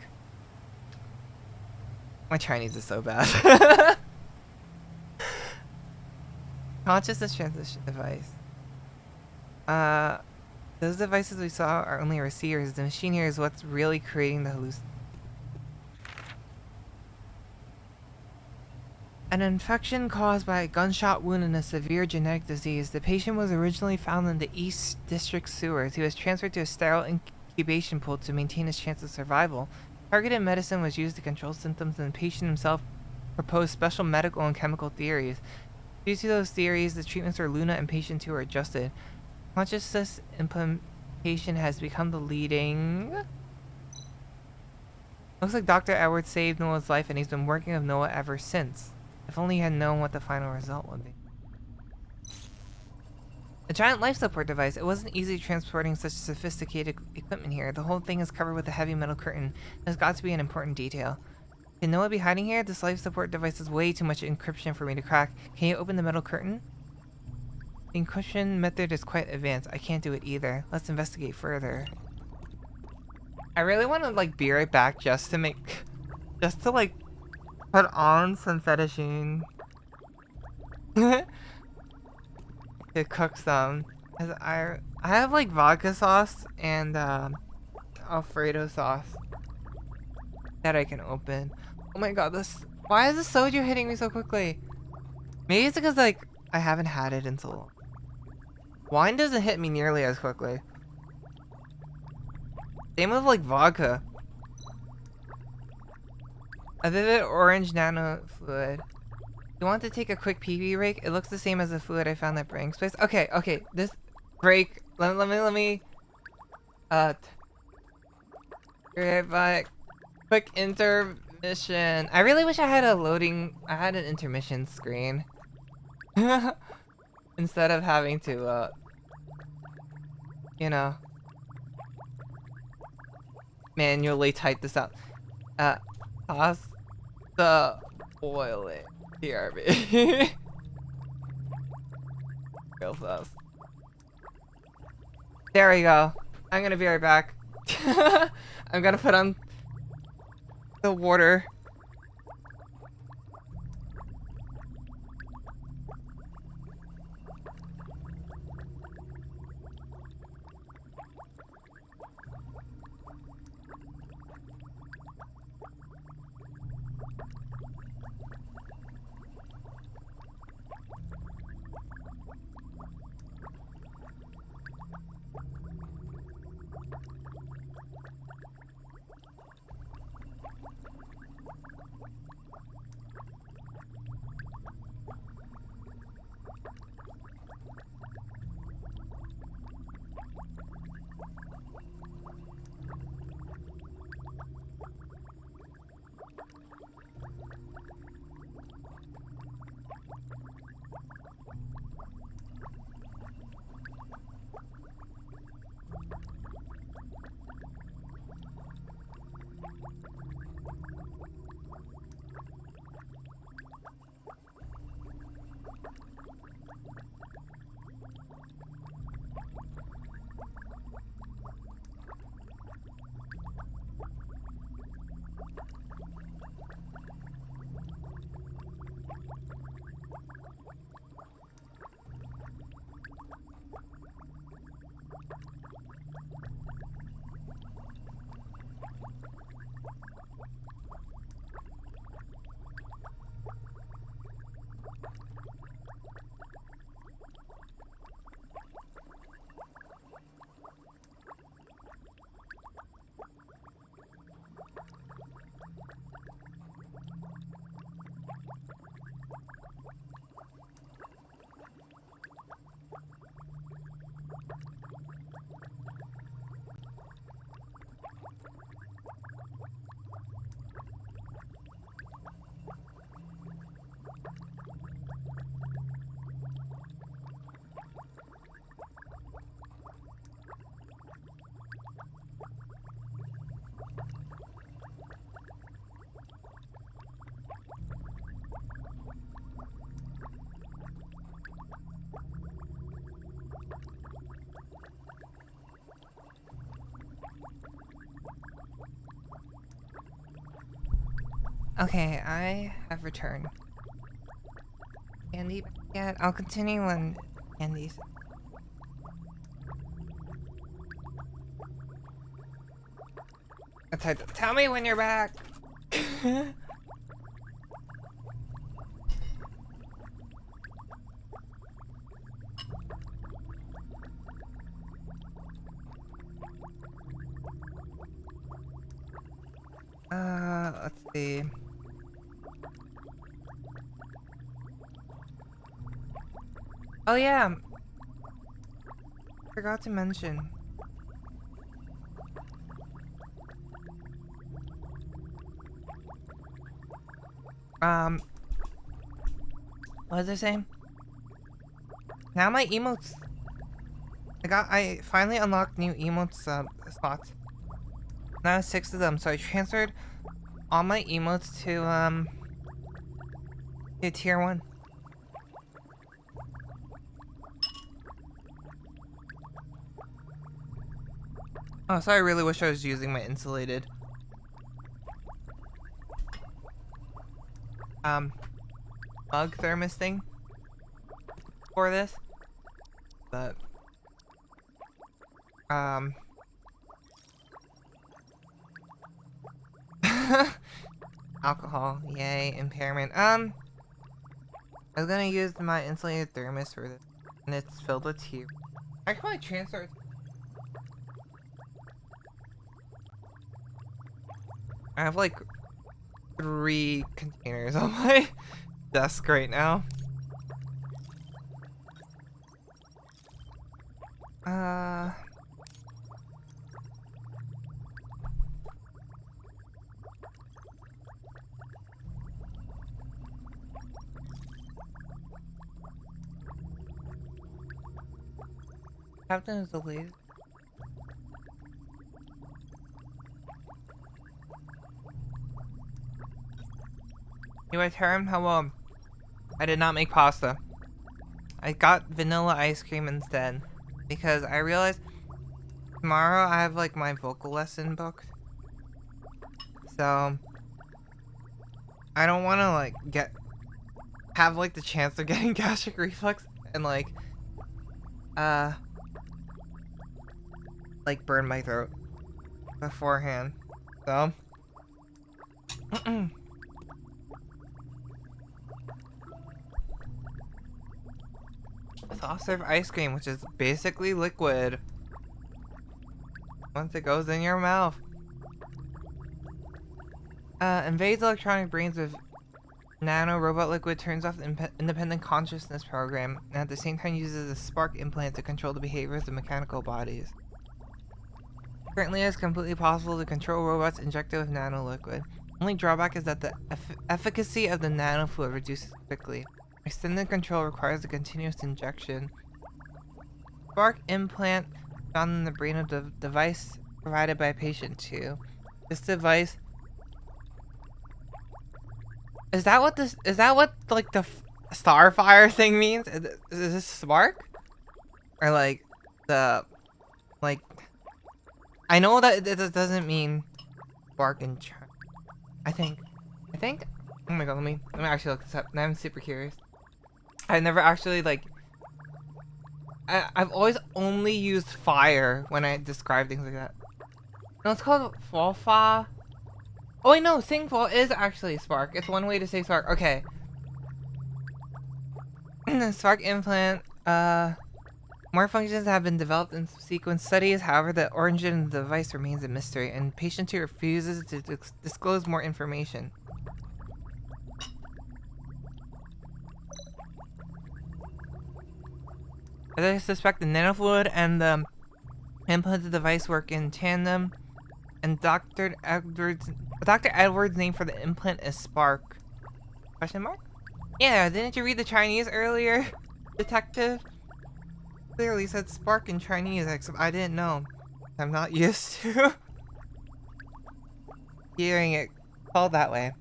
my Chinese is so bad. Consciousness transition device. Those devices we saw are only receivers. The machine here is what's really creating the hallucination. An infection caused by a gunshot wound and a severe genetic disease. The patient was originally found in the East District sewers. He was transferred to a sterile incubation pool to maintain his chance of survival. Targeted medicine was used to control symptoms, and the patient himself proposed special medical and chemical theories. Due to those theories, the treatments for Luna and patient 2 were adjusted. Consciousness implementation has become the leading... Looks like Dr. Edwards saved Noah's life, and he's been working with Noah ever since. If only he had known what the final result would be. A giant life support device. It wasn't easy transporting such sophisticated equipment here. The whole thing is covered with a heavy metal curtain. There's got to be an important detail. Can Noah be hiding here? This life support device is way too much encryption for me to crack. Can you open the metal curtain? The encryption method is quite advanced. I can't do it either. Let's investigate further. I really want to like be right back just to like put on some fettuccine to cook some. As I have like vodka sauce and Alfredo sauce that I can open. Oh my god, why is the soju hitting me so quickly? Maybe it's because like I haven't had it in so long. Wine doesn't hit me nearly as quickly. Same with like vodka. A vivid orange nano fluid. You want to take a quick pee-pee break? It looks the same as the fluid I found at Brank's place. Okay, this break. Let me. Quick intermission. I really wish I had an intermission screen. Instead of having to, you know, manually type this out. Toss the boiling BRB. Real fast. There we go. I'm gonna be right back. I'm gonna put on the water. Okay, I have returned. Candy? Yeah, I'll continue when Candy's. Tell me when you're back! Let's see. Oh yeah! Forgot to mention. What was I saying? Now my emotes. I finally unlocked new emotes slots. Now 6 of them, so I transferred all my emotes to tier 1. Oh, so I really wish I was using my insulated mug thermos thing for this, but alcohol, yay, impairment. I was gonna use my insulated thermos for this, and it's filled with tea. I can probably transfer it. I have like 3 containers on my desk right now. Captain is delayed. Anyway, Tarim, hello. I did not make pasta. I got vanilla ice cream instead because I realized tomorrow I have like my vocal lesson booked. So I don't want to like have like the chance of getting gastric reflux and like burn my throat beforehand. So soft serve ice cream, which is basically liquid once it goes in your mouth. Invades electronic brains with nano robot liquid, turns off the independent consciousness program, and at the same time uses a spark implant to control the behaviors of mechanical bodies. Currently, it is completely possible to control robots injected with nano liquid. Only drawback is that the efficacy of the nano fluid reduces quickly. Extended control requires a continuous injection. Spark implant found in the brain of the device provided by patient 2. This device... Is that what like the Starfire thing means? Is this spark? Or like the like I know that it doesn't mean spark in China. I think oh my god, let me actually look this up. Now I'm super curious. I've never actually like I've always only used fire when I describe things like that. No, it's called Falfa. Oh wait, no, Singfall is actually spark. It's one way to say spark. Okay. Spark implant. More functions have been developed in sequence studies. However, the origin of the device remains a mystery, and patient 2 refuses to disclose more information. I suspect the nanofluid and the implanted device work in tandem, and Dr. Edwards' name for the implant is Spark. Question mark? Yeah, didn't you read the Chinese earlier, detective? Clearly said Spark in Chinese, except I didn't know. I'm not used to hearing it called that way.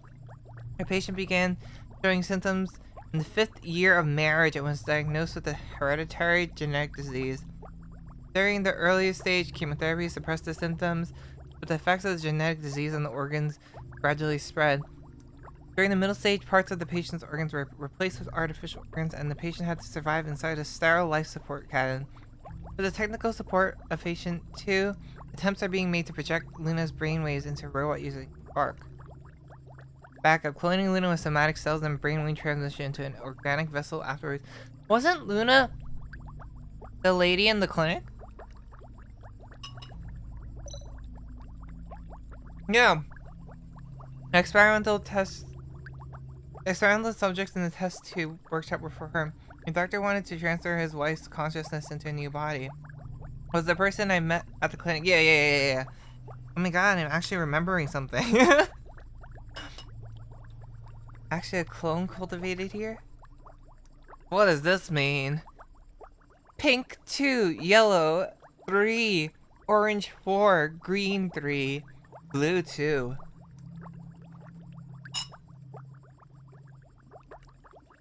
My patient began showing symptoms in the 5th year of marriage and was diagnosed with a hereditary genetic disease. During the earliest stage, chemotherapy suppressed the symptoms, but the effects of the genetic disease on the organs gradually spread. During the middle stage, parts of the patient's organs were replaced with artificial organs, and the patient had to survive inside a sterile life support cabin. For the technical support of patient 2, attempts are being made to project Luna's brainwaves into a robot using Spark. Backup. Cloning Luna with somatic cells and brainwave transition into an organic vessel afterwards. Wasn't Luna the lady in the clinic? Yeah. Experimental subjects in the test tube workshop were for her. The doctor wanted to transfer his wife's consciousness into a new body. Was the person I met at the clinic? Yeah. Oh my god, I'm actually remembering something. Actually, a clone cultivated here? What does this mean? Pink 2, yellow 3, orange 4, green 3, blue 2.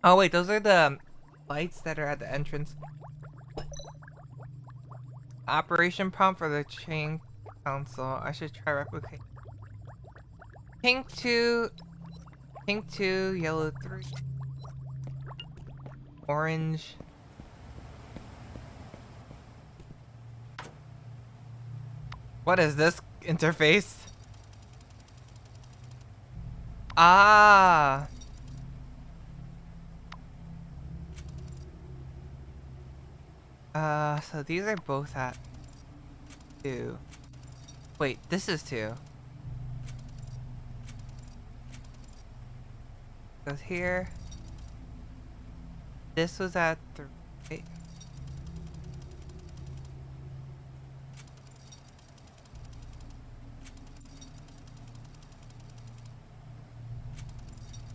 Oh wait, those are the lights that are at the entrance. Operation prompt for the chain council. I should try replicate. Pink 2, yellow 3, orange. What is this interface? Ah. So these are both at 2. Wait, this is 2. Goes here. This was at 3.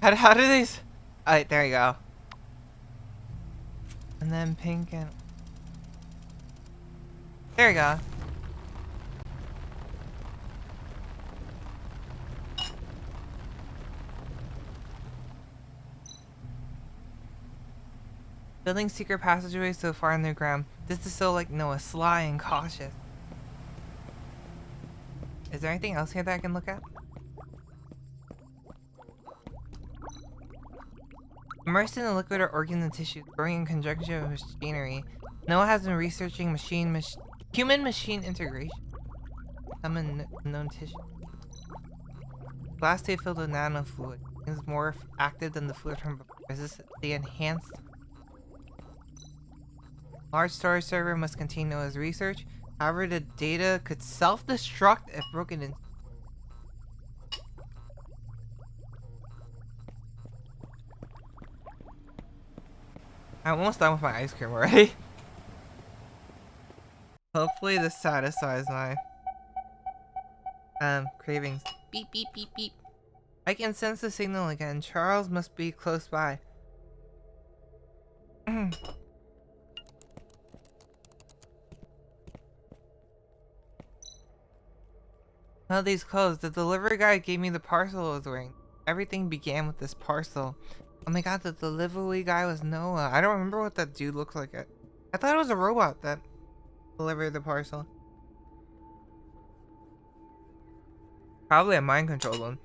How do these? Alright, there you go. And then pink and... There you go. Building secret passageways so far underground. This is so like Noah, sly and cautious. Is there anything else here that I can look at? Immersed in the liquid or organs and tissues, growing in conjunction with machinery, Noah has been researching human-machine integration. Some unknown tissue. Glass tape filled with nanofluid is more active than the fluid from before. Is this the enhanced? Large storage server must contain Noah's research. However, the data could self-destruct if broken into. I'm almost done with my ice cream already. Hopefully this satisfies my cravings. Beep beep beep beep. I can sense the signal again. Charles must be close by. Now these clothes. The delivery guy gave me the parcel I was wearing. Everything began with this parcel. Oh my god, the delivery guy was Noah. I don't remember what that dude looked like. I thought it was a robot that delivered the parcel. Probably a mind-controlled one.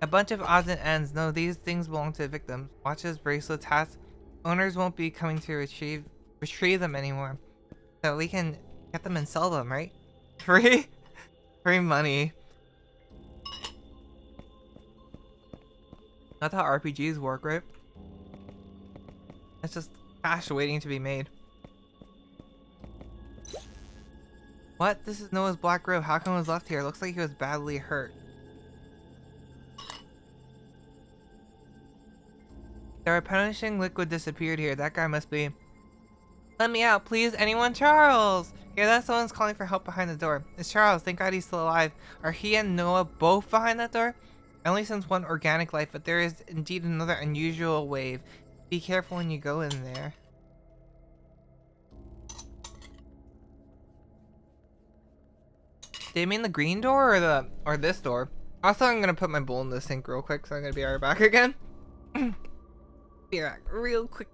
A bunch of odds and ends. No, these things belong to the victims. Watches, bracelets, hats. Owners won't be coming to retrieve them anymore. So we can get them and sell them, right? Free money. That's how RPGs work, right? It's just cash waiting to be made. What? This is Noah's black robe. How come it was left here? Looks like he was badly hurt. The replenishing liquid disappeared here. That guy must be... Let me out, please. Anyone? Charles! Yeah, that someone's calling for help behind the door. It's Charles. Thank God he's still alive. Are he and Noah both behind that door? I only sense one organic life, but there is indeed another unusual wave. Be careful when you go in there. Did you mean the green door or this door? Also, I'm gonna put my bowl in the sink real quick, so I'm gonna be right back again. Be right back real quick.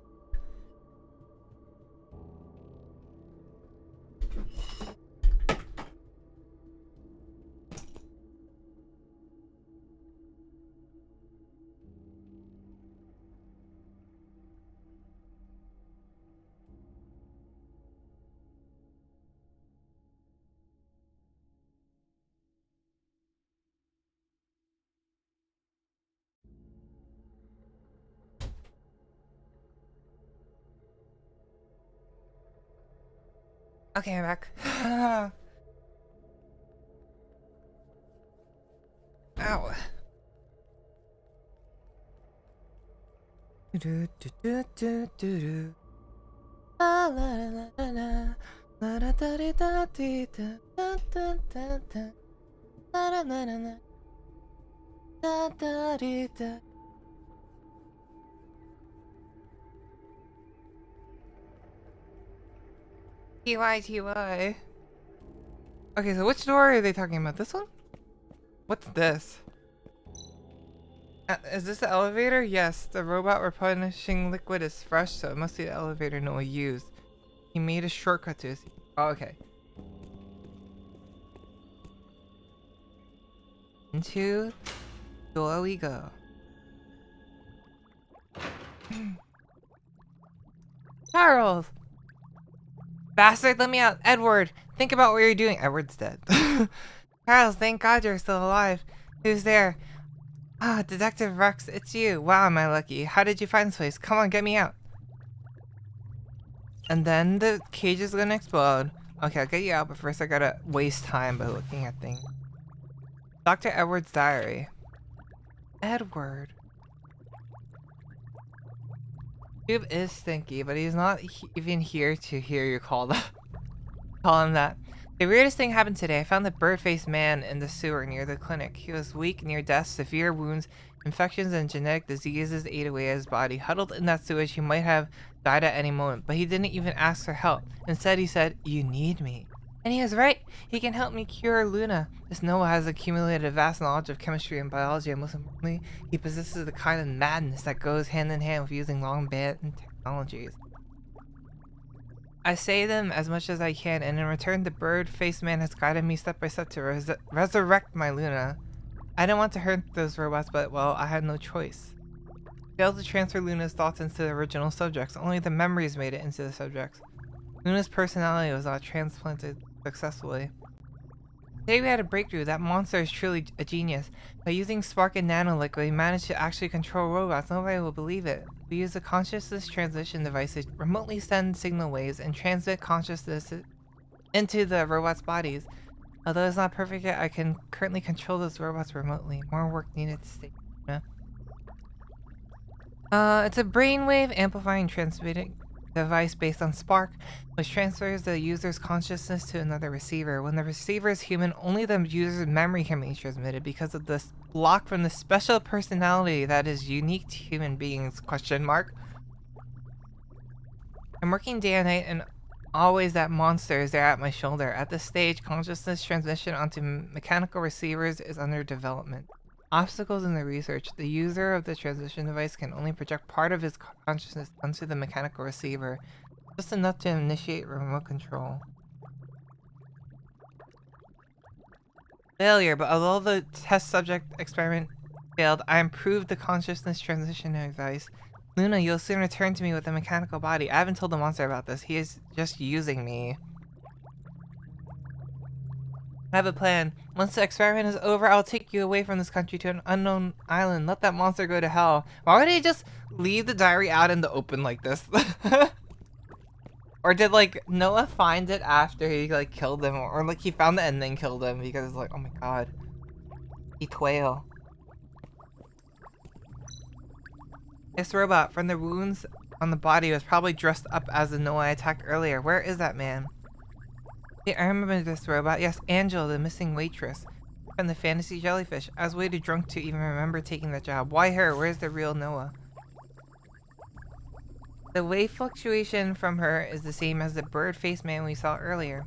Okay, I'm back. Ow. Do do do do do do. La la la la la. La da da da da da da da da da. La la la la la. Da da da da. TY. Okay, so which door are they talking about? This one? What's this? Is this the elevator? Yes, the robot replenishing liquid is fresh, so it must be the elevator Noah used. He made a shortcut to his... Oh, okay. Into door we go. Charles! Bastard, let me out. Edward, think about what you're doing. Edward's dead. Charles, thank God you're still alive. Who's there? Ah, Detective Rex, it's you. Wow, am I lucky. How did you find this place? Come on, get me out. And then the cage is gonna explode. Okay, I'll get you out, but first I gotta waste time by looking at things. Dr. Edward's diary. Edward. Cube is stinky, but he's not even here to hear you call call him that. The weirdest thing happened today. I found the bird-faced man in the sewer near the clinic. He was weak, near death, severe wounds, infections, and genetic diseases ate away at his body. Huddled in that sewage, he might have died at any moment, but he didn't even ask for help. Instead, he said, "You need me." And he was right. He can help me cure Luna. This Noah has accumulated a vast knowledge of chemistry and biology, and most importantly, he possesses the kind of madness that goes hand in hand with using long-banned technologies. I say them as much as I can, and in return, the bird-faced man has guided me step by step to resurrect my Luna. I didn't want to hurt those robots, but, well, I had no choice. I failed to transfer Luna's thoughts into the original subjects. Only the memories made it into the subjects. Luna's personality was not transplanted successfully. Today we had a breakthrough. That monster is truly a genius. By using Spark and Nanoliquid, we managed to actually control robots. Nobody will believe it. We use a consciousness transmission device to remotely send signal waves and transmit consciousness into the robots' bodies. Although it's not perfect yet, I can currently control those robots remotely. More work needed to stay. It's a brainwave amplifying transmitting device based on Spark, which transfers the user's consciousness to another receiver. When the receiver is human, only the user's memory can be transmitted because of this block from the special personality that is unique to human beings, ? I'm working day and night, and always that monster is there at my shoulder. At this stage, consciousness transmission onto mechanical receivers is under development. Obstacles in the research. The user of the transmission device can only project part of his consciousness onto the mechanical receiver, just enough to initiate remote control. Failure, but although the test subject experiment failed, I improved the consciousness transition device. Luna, you'll soon return to me with a mechanical body. I haven't told the monster about this. He is just using me. I have a plan. Once the experiment is over, I'll take you away from this country to an unknown island. Let that monster go to hell. Why would he just leave the diary out in the open like this? Or did, like, Noah find it after he, like, killed him? Or like, he found it and then killed him because, like, oh my god. Eat whale. This robot, from the wounds on the body, was probably dressed up as the Noah I attacked earlier. Where is that man? Yeah, I remember this robot. Yes, Angela, the missing waitress from the fantasy jellyfish. I was way too drunk to even remember taking that job. Why her? Where's the real Noah? The wave fluctuation from her is the same as the bird-faced man we saw earlier.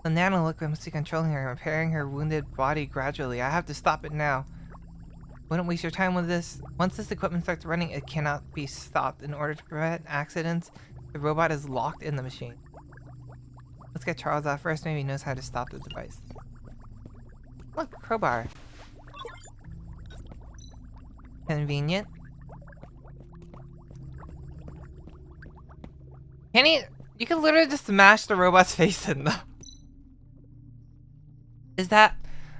The nanoliquid must be controlling her and repairing her wounded body gradually. I have to stop it now. Wouldn't waste your time with this. Once this equipment starts running, it cannot be stopped. In order to prevent accidents, the robot is locked in the machine. Let's get Charles out first. Maybe he knows how to stop the device. Look, crowbar. Convenient. Can he? You can literally just smash the robot's face in though. Is that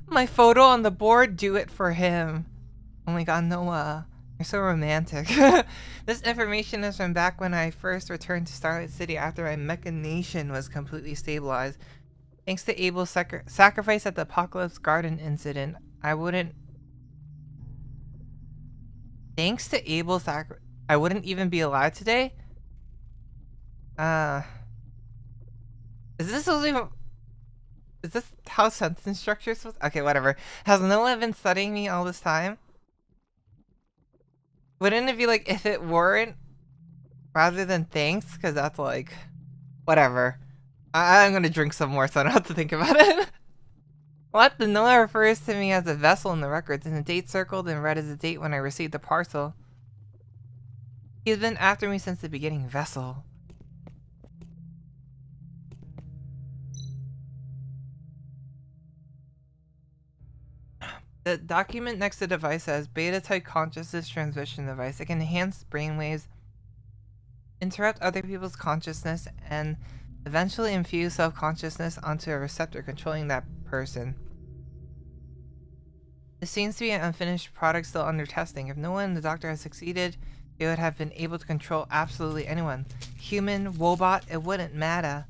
my photo on the board? Do it for him. Oh my god, Noah. You're so romantic. This information is from back when I first returned to Starlight City after my machination was completely stabilized. Thanks to Abel's sacrifice at the Apocalypse Garden incident, I wouldn't... Thanks to Abel's sacrifice, I wouldn't even be alive today? Is this supposed to be... Is this how sentence structure is supposed... Okay, whatever. Has Noah been studying me all this time? Wouldn't it be like if it weren't rather than thanks? Because that's like, whatever. I'm gonna drink some more so I don't have to think about it. What? The Noah refers to me as a vessel in the records, and the date circled in red is the date when I received the parcel. He's been after me since the beginning. Vessel. The document next to the device says beta-type consciousness transmission device. It can enhance brainwaves, interrupt other people's consciousness, and eventually infuse self-consciousness onto a receptor controlling that person. This seems to be an unfinished product still under testing. If no one in the doctor has succeeded, they would have been able to control absolutely anyone. Human, robot, it wouldn't matter.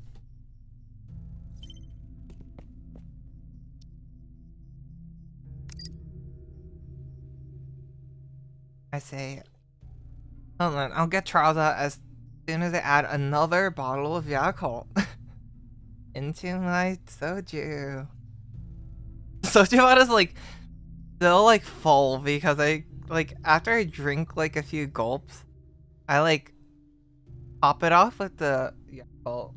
I say, Hold on, I'll get Charles out as soon as I add another bottle of Yakult into my soju. Soju water is like still like full because I like after I drink like a few gulps, I like top it off with the Yakult.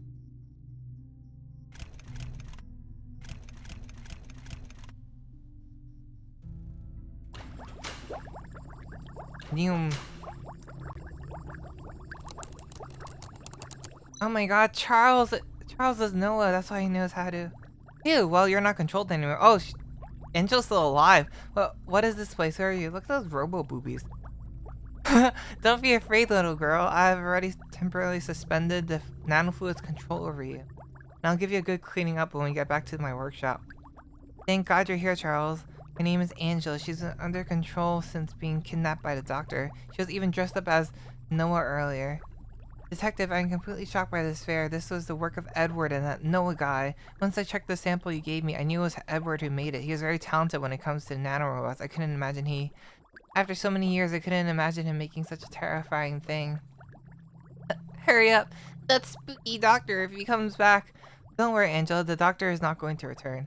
Yum. Oh my god, Charles! Charles is Noah, that's why he knows how to. Ew, well, you're not controlled anymore. Oh, Angel's still alive. What is this place? Where are you? Look at those robo boobies. Don't be afraid, little girl. I've already temporarily suspended the nanofluid's control over you. And I'll give you a good cleaning up when we get back to my workshop. Thank God you're here, Charles. Her name is Angela. She's been under control since being kidnapped by the doctor. She was even dressed up as Noah earlier. Detective, I'm completely shocked by this affair. This was the work of Edward and that Noah guy. Once I checked the sample you gave me, I knew it was Edward who made it. He was very talented when it comes to nanorobots. I couldn't imagine after so many years, I couldn't imagine him making such a terrifying thing. Hurry up. That spooky doctor, if he comes back. Don't worry, Angela. The doctor is not going to return.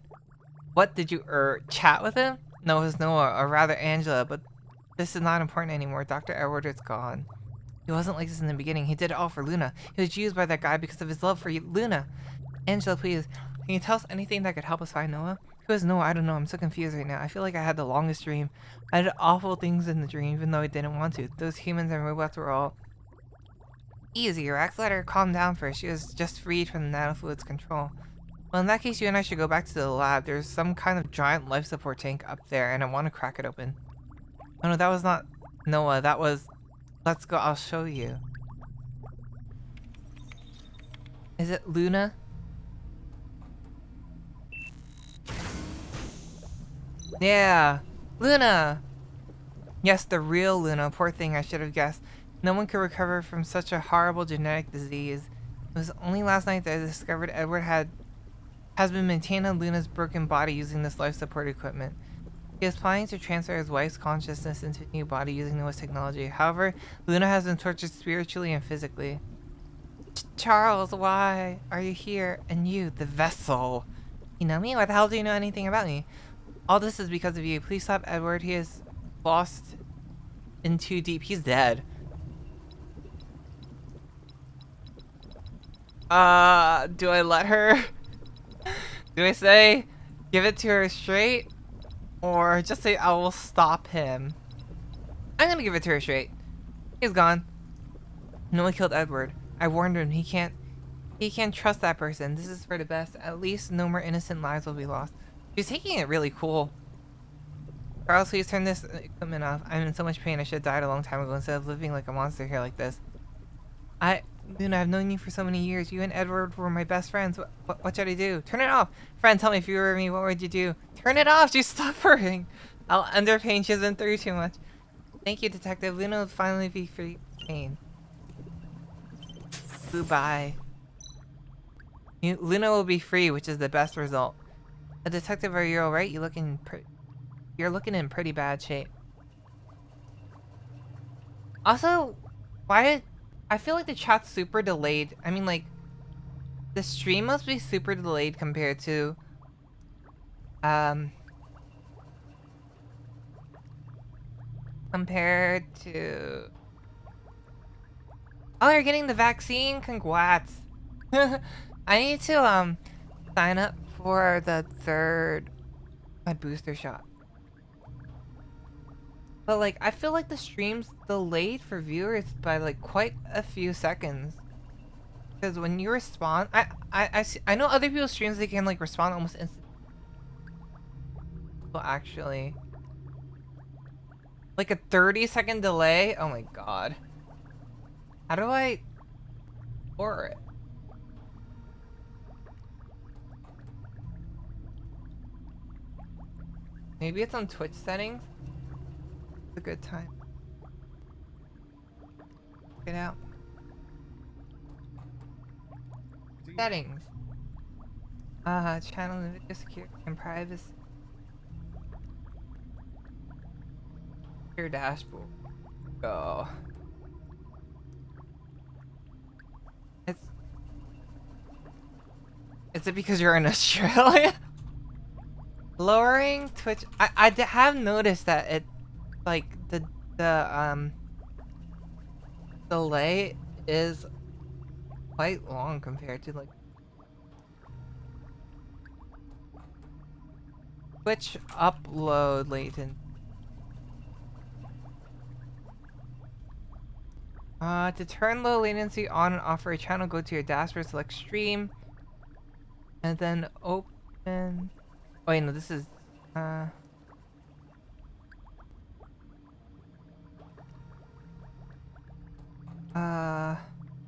What, did you, chat with him? No, it was Noah, or rather Angela, but this is not important anymore. Dr. Edward is gone. He wasn't like this in the beginning. He did it all for Luna. He was used by that guy because of his love for Luna. Angela, please, can you tell us anything that could help us find Noah? Who is Noah? I don't know. I'm so confused right now. I feel like I had the longest dream. I did awful things in the dream, even though I didn't want to. Those humans and robots were all... Easy, Rex. Let her calm down first. She was just freed from the nanofluid's control. Well, in that case, you and I should go back to the lab. There's some kind of giant life support tank up there, and I want to crack it open. Oh no, that was not Noah. That was... Let's go. I'll show you. Is it Luna? Yeah, Luna! Yes, the real Luna. Poor thing, I should have guessed. No one could recover from such a horrible genetic disease. It was only last night that I discovered Edward has been maintained on Luna's broken body using this life support equipment. He is planning to transfer his wife's consciousness into a new body using Noah's technology. However, Luna has been tortured spiritually and physically. Charles, why are you here? And you, the vessel. You know me? Why the hell do you know anything about me? All this is because of you. Please stop Edward. He is lost in too deep. He's dead. Do I let her? Do I say, give it to her straight? Or just say, I will stop him? I'm gonna give it to her straight. He's gone. No one killed Edward. I warned him. He can't trust that person. This is for the best. At least no more innocent lives will be lost. She's taking it really cool. Charles, please turn this equipment off. I'm in so much pain. I should have died a long time ago instead of living like a monster here like this. Luna, I've known you for so many years. You and Edward were my best friends. What should I do? Turn it off. Friend, tell me if you were me, what would you do? Turn it off. She's suffering. I'll end her pain. She's been through too much. Thank you, Detective. Luna will finally be free of pain. Goodbye. Luna will be free, which is the best result. A detective, are you alright? You're looking in pretty bad shape. Also, I feel like the chat's super delayed. I mean, like, the stream must be super delayed compared to, Oh, you're getting the vaccine? Congrats. I need to, sign up for my booster shot. But, like, I feel like the stream's delayed for viewers by, like, quite a few seconds. Because when you respond, I know other people's streams, they can, like, respond almost instantly. Well, actually, like a 30-second delay? Oh my god. How do I or it? Maybe it's on Twitch settings? It's a good time. Get out. Settings. Channel and video security and privacy. Your dashboard. Go. Is it because you're in Australia? Lowering Twitch. Have noticed that it, like the delay is quite long compared to like Twitch upload latency. To turn low latency on and off for a channel, go to your dashboard, select stream, and then open. Oh wait, no, this is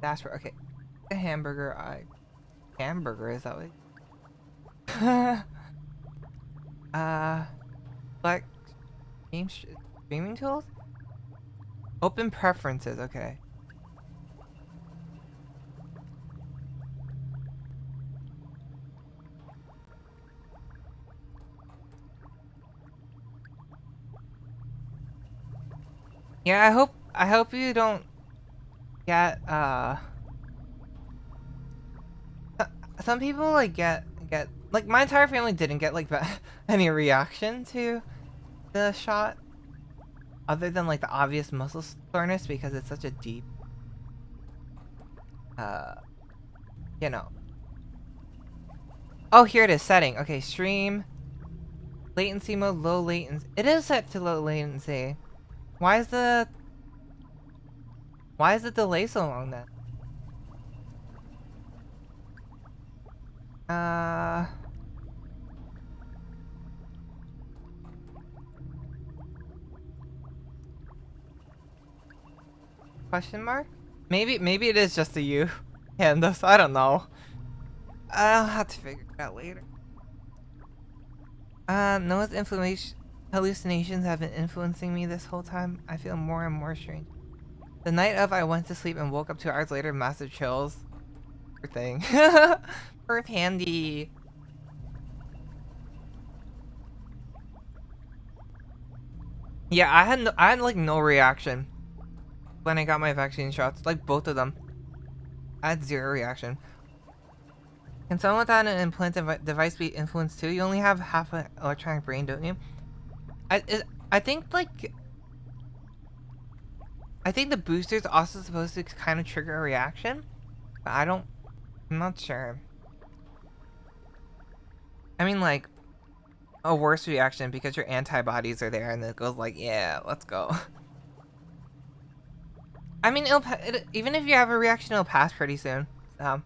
dashboard. Okay, a hamburger. Hamburger is that what? Select streaming tools. Open preferences. Okay. Yeah, I hope you don't get some people like get like my entire family didn't get like any reaction to the shot other than like the obvious muscle soreness because it's such a deep you know. Oh, here it is, setting. Okay, stream latency mode, low latency. It is set to low latency. Why is the delay so long then? Question mark? Maybe it is just a you. Candace, I don't know. I'll have to figure it out later. Noah's hallucinations have been influencing me this whole time. I feel more and more strange. The night of, I went to sleep and woke up 2 hours later, massive chills. Poor thing. Earth handy. Yeah, I had like no reaction when I got my vaccine shots, like both of them. I had 0 reaction. Can someone without an implanted device be influenced too? You only have half an electronic brain, don't you? I think like I think the booster's also supposed to kind of trigger a reaction, but I'm not sure. I mean like a worse reaction because your antibodies are there and it goes like, yeah, let's go. I mean, even if you have a reaction, it'll pass pretty soon. So.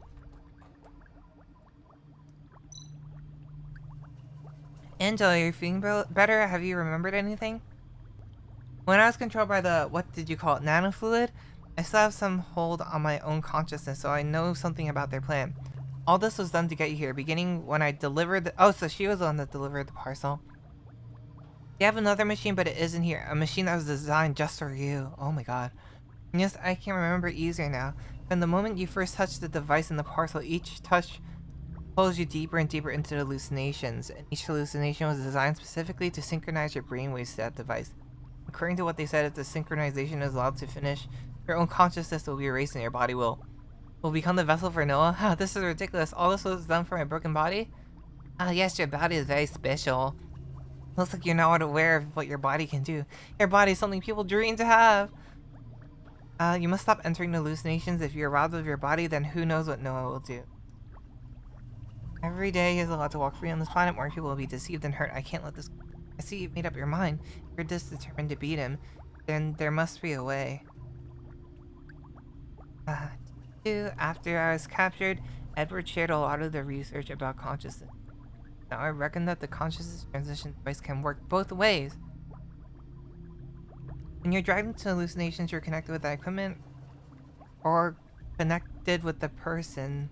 Angela, you're feeling better? Have you remembered anything? When I was controlled by the, what did you call it, nanofluid, I still have some hold on my own consciousness, so I know something about their plan. All this was done to get you here, beginning when I delivered the, oh, so she was the one that delivered the parcel. You have another machine, but it isn't here. A machine that was designed just for you. Oh my god. Yes, I can remember it easier now. From the moment you first touched the device in the parcel, each touch pulls you deeper and deeper into hallucinations, and each hallucination was designed specifically to synchronize your brainwaves to that device. According to what they said, if the synchronization is allowed to finish, your own consciousness will be erased and your body will become the vessel for Noah. This is ridiculous. All this was done for my broken body? Yes, your body is very special. Looks like you're not aware of what your body can do. Your body is something people dream to have. You must stop entering hallucinations. If you're robbed of your body, then who knows what Noah will do. Every day he is allowed to walk free on this planet. More people will be deceived and hurt. I can't let this... I see you've made up your mind. You're just determined to beat him. Then there must be a way. After I was captured, Edward shared a lot of the research about consciousness. Now I reckon that the consciousness transition device can work both ways. When you're driving to hallucinations, you're connected with that equipment or connected with the person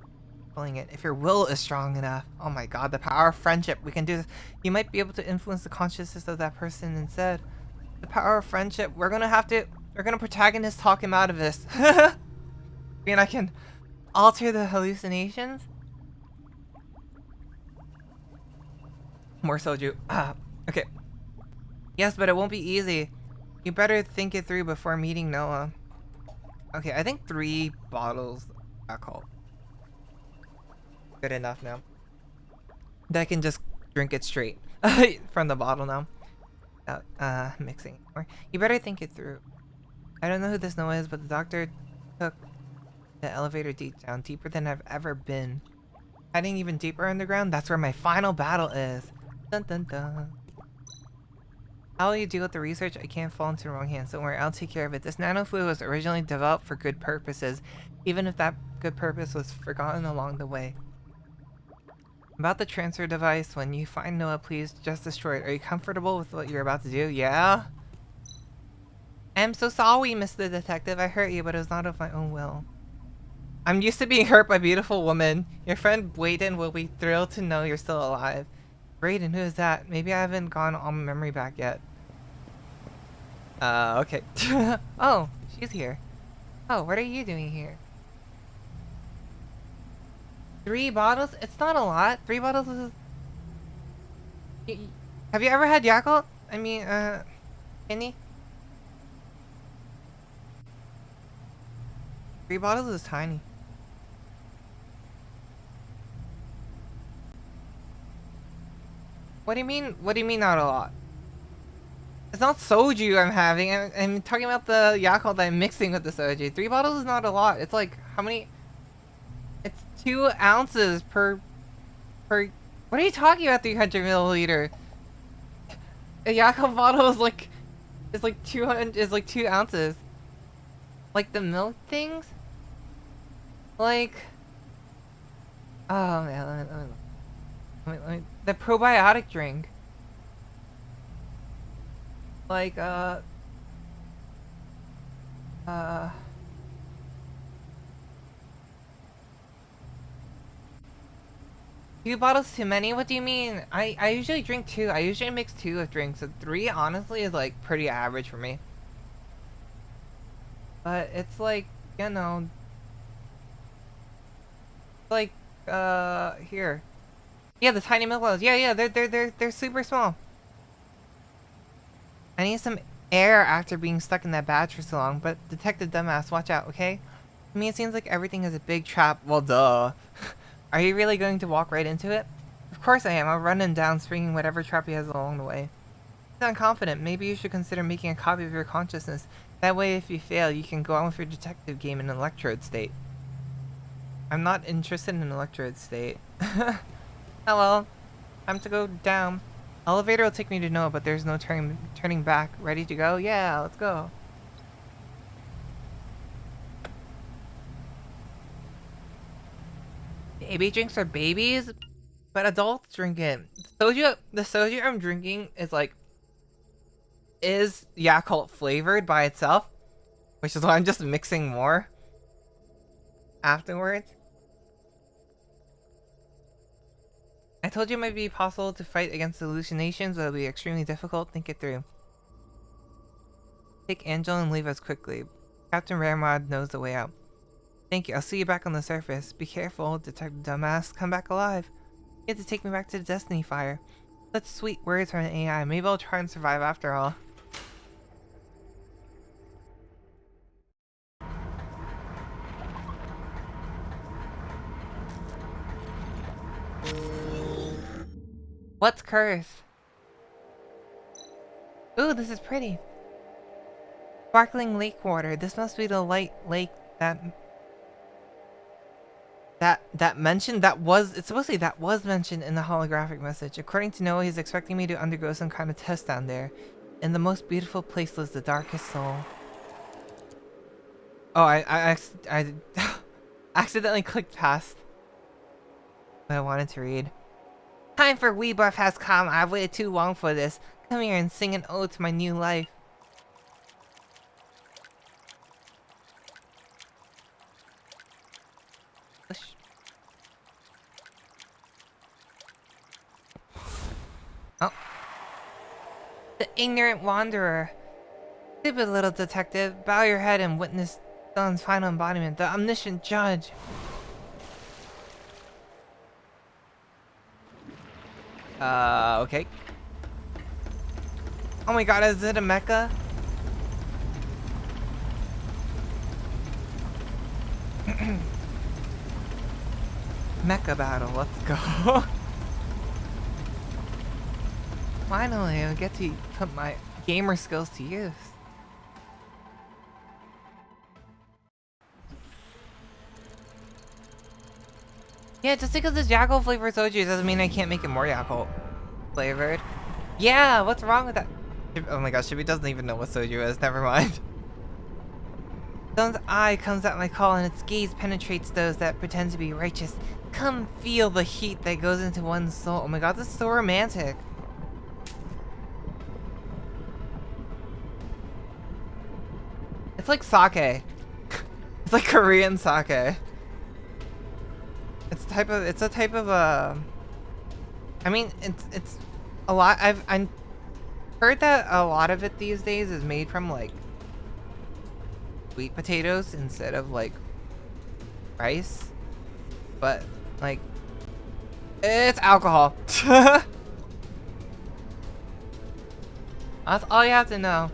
pulling it. If your will is strong enough. Oh my god, the power of friendship. We can do this. You might be able to influence the consciousness of that person instead. The power of friendship. We're gonna protagonist talk him out of this. I mean, I can alter the hallucinations. More soju. Okay. Yes, but it won't be easy. You better think it through before meeting Noah. Okay, I think 3 bottles of alcohol. Good enough now. that I can just drink it straight from the bottle now. Without mixing more. You better think it through. I don't know who this Noah is, but the doctor took the elevator deep down, deeper than I've ever been. Heading even deeper underground, that's where my final battle is. Dun dun dun. How will you deal with the research? I can't fall into the wrong hands. Don't worry, I'll take care of it. This nanofluid was originally developed for good purposes, even if that good purpose was forgotten along the way. About the transfer device, when you find Noah, please just destroy it. Are you comfortable with what you're about to do? Yeah? I'm so sorry, Mr. Detective. I hurt you, but it was not of my own will. I'm used to being hurt by beautiful women. Your friend Brayden will be thrilled to know you're still alive. Brayden, who is that? Maybe I haven't gone all my memory back yet. Okay. Oh, she's here. Oh, what are you doing here? 3 bottles? It's not a lot. 3 bottles is... Have you ever had Yakult? I mean, Kenny? 3 bottles is tiny. What do you mean? What do you mean not a lot? It's not soju I'm having. I'm talking about the Yakult that I'm mixing with the soju. 3 bottles is not a lot. It's like, how many? It's 2 ounces per... What are you talking about, 300 milliliter? A Yakult bottle is like... It's like 200... Is like 2 ounces. Like the milk things? Like... Oh man, let me... The probiotic drink. Like, 2 bottles too many? What do you mean? I usually drink 2. I usually mix 2 with drinks. So 3 honestly is like pretty average for me. But it's like, you know, like, here. Yeah, the tiny milk bottles. Yeah, they're super small. I need some air after being stuck in that badge for so long, but Detective Dumbass, watch out, okay? To me, it seems like everything is a big trap. Well, duh. Are you really going to walk right into it? Of course I am. I'll run him down, springing whatever trap he has along the way. You sound confident. Maybe you should consider making a copy of your consciousness. That way, if you fail, you can go on with your detective game in an electrode state. I'm not interested in an electrode state. Hello. Time to go down. Elevator will take me to Noah, but there's no turning back. Ready to go? Yeah, let's go. Baby drinks are babies, but adults drink it. The soju I'm drinking is Yakult flavored by itself, which is why I'm just mixing more afterwards. I told you it might be possible to fight against hallucinations, but it'll be extremely difficult. Think it through. Take Angel and leave us quickly. Captain Ramrod knows the way out. Thank you. I'll see you back on the surface. Be careful, Detective Dumbass. Come back alive. You have to take me back to the Destiny Fire. Such sweet words from an AI. Maybe I'll try and survive after all. What's curse? Ooh, this is pretty. Sparkling lake water. This must be the light lake that mentioned that was mentioned in the holographic message. According to Noah, he's expecting me to undergo some kind of test down there. In the most beautiful place lives the darkest soul. Oh, I accidentally clicked past what I wanted to read. Time for rebirth has come. I've waited too long for this. Come here and sing an ode to my new life. Oh. The ignorant wanderer. Stupid little detective. Bow your head and witness Dawn's final embodiment. The omniscient judge. Okay. Oh my god, is it a mecha? Mecha battle, let's go. Finally, I get to put my gamer skills to use. Yeah, just because it's Yakult flavored soju doesn't mean I can't make it more Yakult flavored. Yeah, what's wrong with that? Oh my gosh, Shibi doesn't even know what soju is. Never mind. Someone's eye comes at my call and its gaze penetrates those that pretend to be righteous. Come feel the heat that goes into one's soul. Oh my god, this is so romantic. It's like sake. It's like Korean sake. It's a type of I mean, it's a lot. I've heard that a lot of it these days is made from like sweet potatoes instead of like rice, but like it's alcohol. That's all you have to know.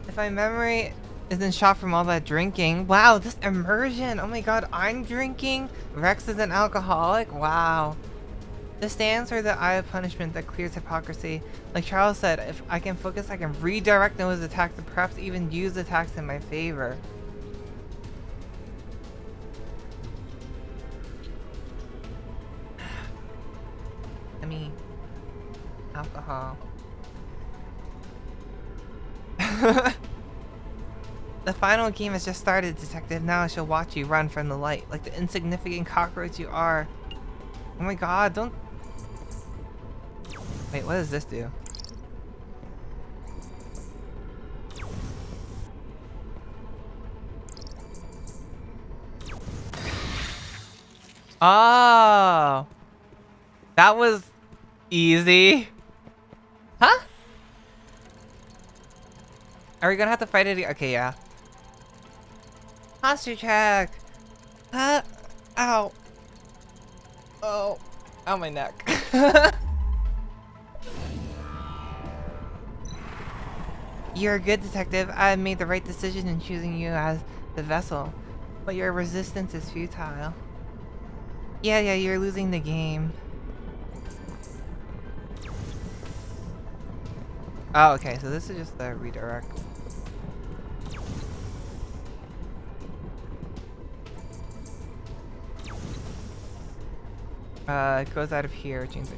If my memory isn't shot from all that drinking. Wow, this immersion. Oh my god, I'm drinking. Rex is an alcoholic. Wow. This stands for the eye of punishment that clears hypocrisy. Like Charles said, if I can focus, I can redirect Noah's attacks and perhaps even use attacks in my favor. I mean, alcohol. The final game has just started, Detective. Now I shall watch you run from the light, like the insignificant cockroach you are. Oh my god, don't... Wait, what does this do? Oh! That was easy. Huh? Are we gonna have to fight it again? Okay, yeah. Monster track! Huh? Ow. Oh. Ow, my neck. You're a good detective. I made the right decision in choosing you as the vessel. But your resistance is futile. Yeah, you're losing the game. Oh, okay, so this is just the redirect. It goes out of here, change it.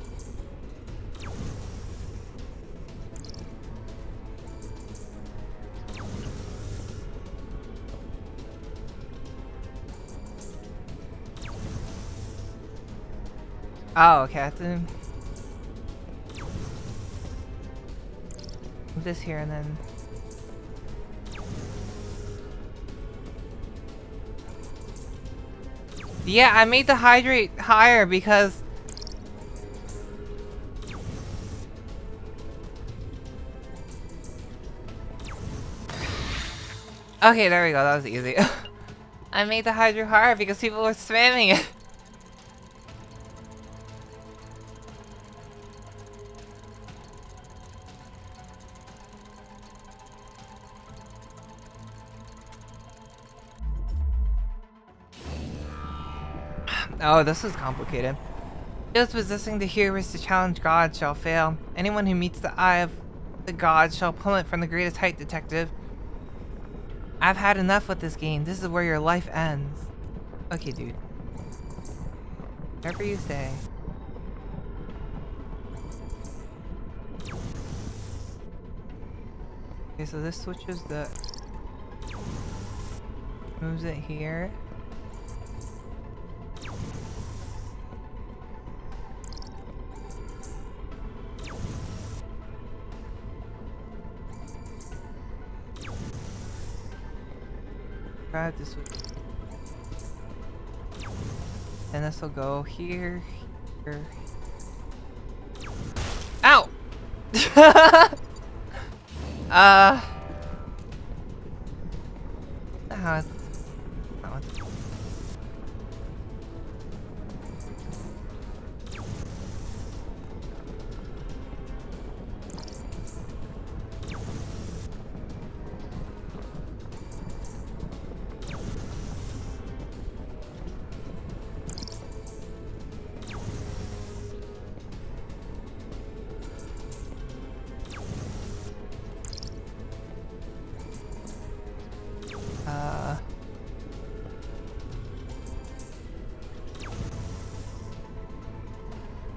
Oh, okay, I have to move this here and then. Yeah, I made the hydrate higher because... Okay, there we go, that was easy. I made the hydrate higher because people were spamming it. Oh, this is complicated. Those possessing the hubris to challenge God shall fail. Anyone who meets the eye of the God shall plummet from the greatest height, Detective. I've had enough with this game. This is where your life ends. Okay, dude. Whatever you say. Okay, so this switches the... moves it here. Grab this one. And this will go here, here. Ow! Oh, it's not what the...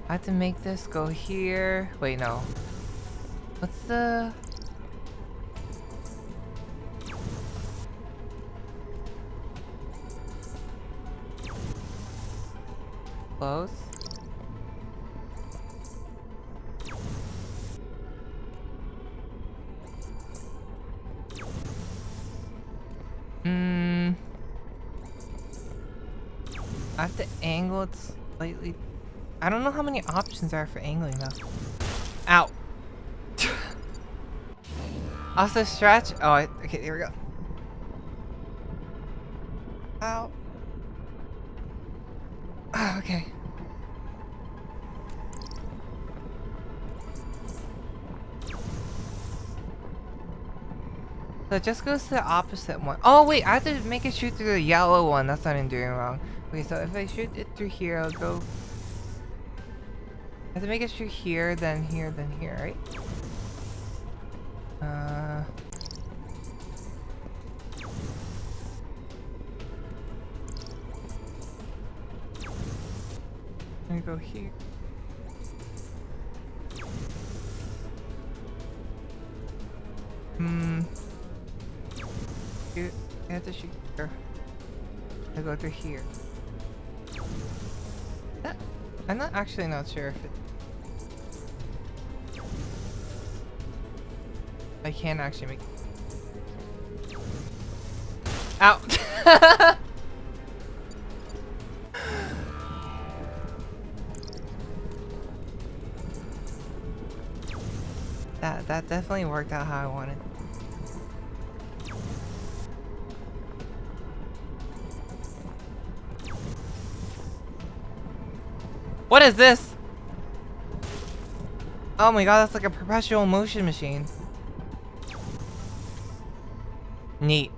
I have to make this go here. Wait, no. What's the... Close? I have to angle it slightly. I don't know how many options there are for angling though. Ow! Also stretch. Oh, okay, here we go. Ow. Okay. So it just goes to the opposite one. Oh wait, I have to make it shoot through the yellow one. That's what I'm doing wrong. Okay, so if I shoot it through here, I'll go... I have to make it shoot here, then here, then here, right? I'm gonna go here. Shoot. I have to shoot here. I go through here. I'm not actually not sure if it... I can actually make... Ow! That definitely worked out how I wanted. What is this? Oh my god, that's like a perpetual motion machine. Neat.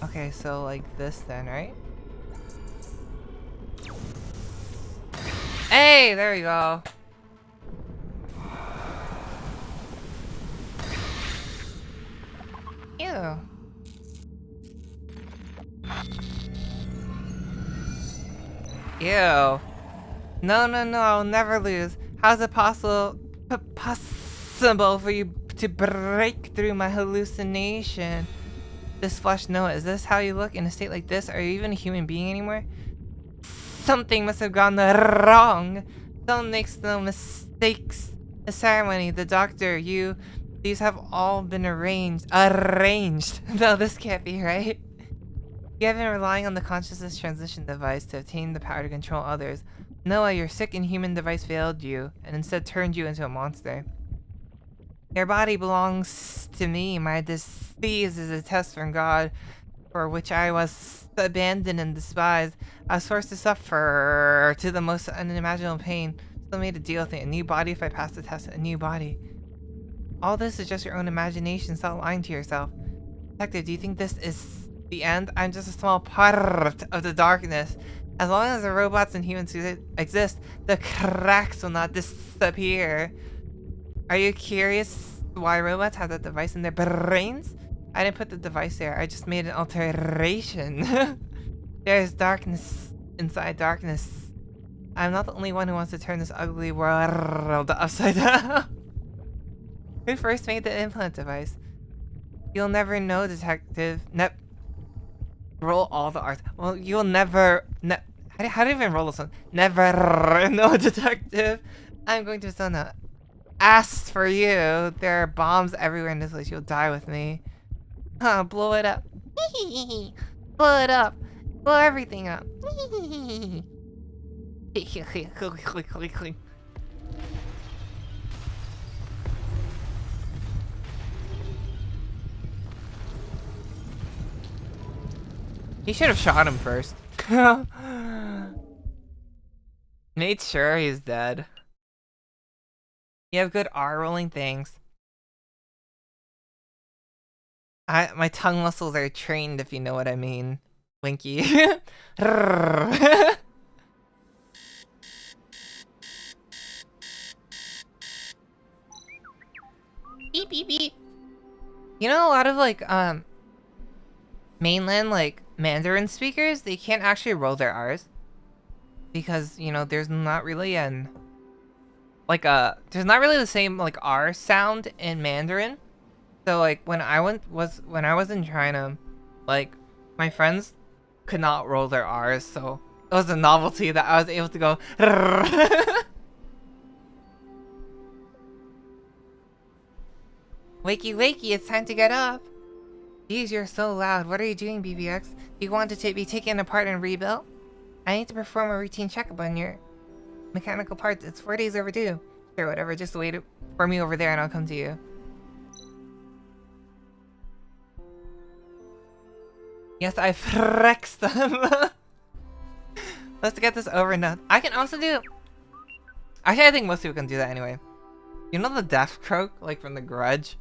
Okay, so like this then, right? Hey, there we go. Ew. Ew. No, no, no, I'll never lose. How's it possible for you to break through my hallucination? This flesh, Noah, is this how you look in a state like this? Are you even a human being anymore? Something must have gone wrong. Don't make no mistakes. The ceremony, the doctor, you, these have all been arranged. No, this can't be right. You have been relying on the consciousness transition device to obtain the power to control others. Noah, your sick inhuman device failed you, and instead turned you into a monster. Your body belongs to me. My disease is a test from God, for which I was abandoned and despised. I was forced to suffer to the most unimaginable pain. Still made a deal with it. A new body if I pass the test. A new body. All this is just your own imagination. Stop lying to yourself. Detective, do you think this is the end? I'm just a small part of the darkness. As long as the robots and humans exist, the cracks will not disappear. Are you curious why robots have that device in their brains? I didn't put the device there. I just made an alteration. There's darkness inside darkness. I'm not the only one who wants to turn this ugly world upside down. Who first made the implant device? You'll never know, detective. Roll all the arts. Well, you'll never... how do you even roll this one? Never know, detective. I'm going to send a ass for you. There are bombs everywhere in this place. You'll die with me. Huh, blow it up. Blow it up. Blow everything up. He should have shot him first. Made sure he's dead. You have good R rolling, thanks. My tongue muscles are trained, if you know what I mean. Winky. Beep beep beep. You know, a lot of like mainland like Mandarin speakers, they can't actually roll their R's because you know there's not really an like there's not really the same like R sound in Mandarin. So like when I was in China, like my friends could not roll their R's, so it was a novelty that I was able to go. Wakey wakey, it's time to get up. Geez, you're so loud. What are you doing, BBX? Do you want to be taken apart and rebuilt? I need to perform a routine checkup on your mechanical parts. It's 4 days overdue. Sure, whatever. Just wait for me over there and I'll come to you. Yes, I flexed them. Let's get this over now. I can also do... Actually, I think most people can do that anyway. You know the death croak, like from The Grudge?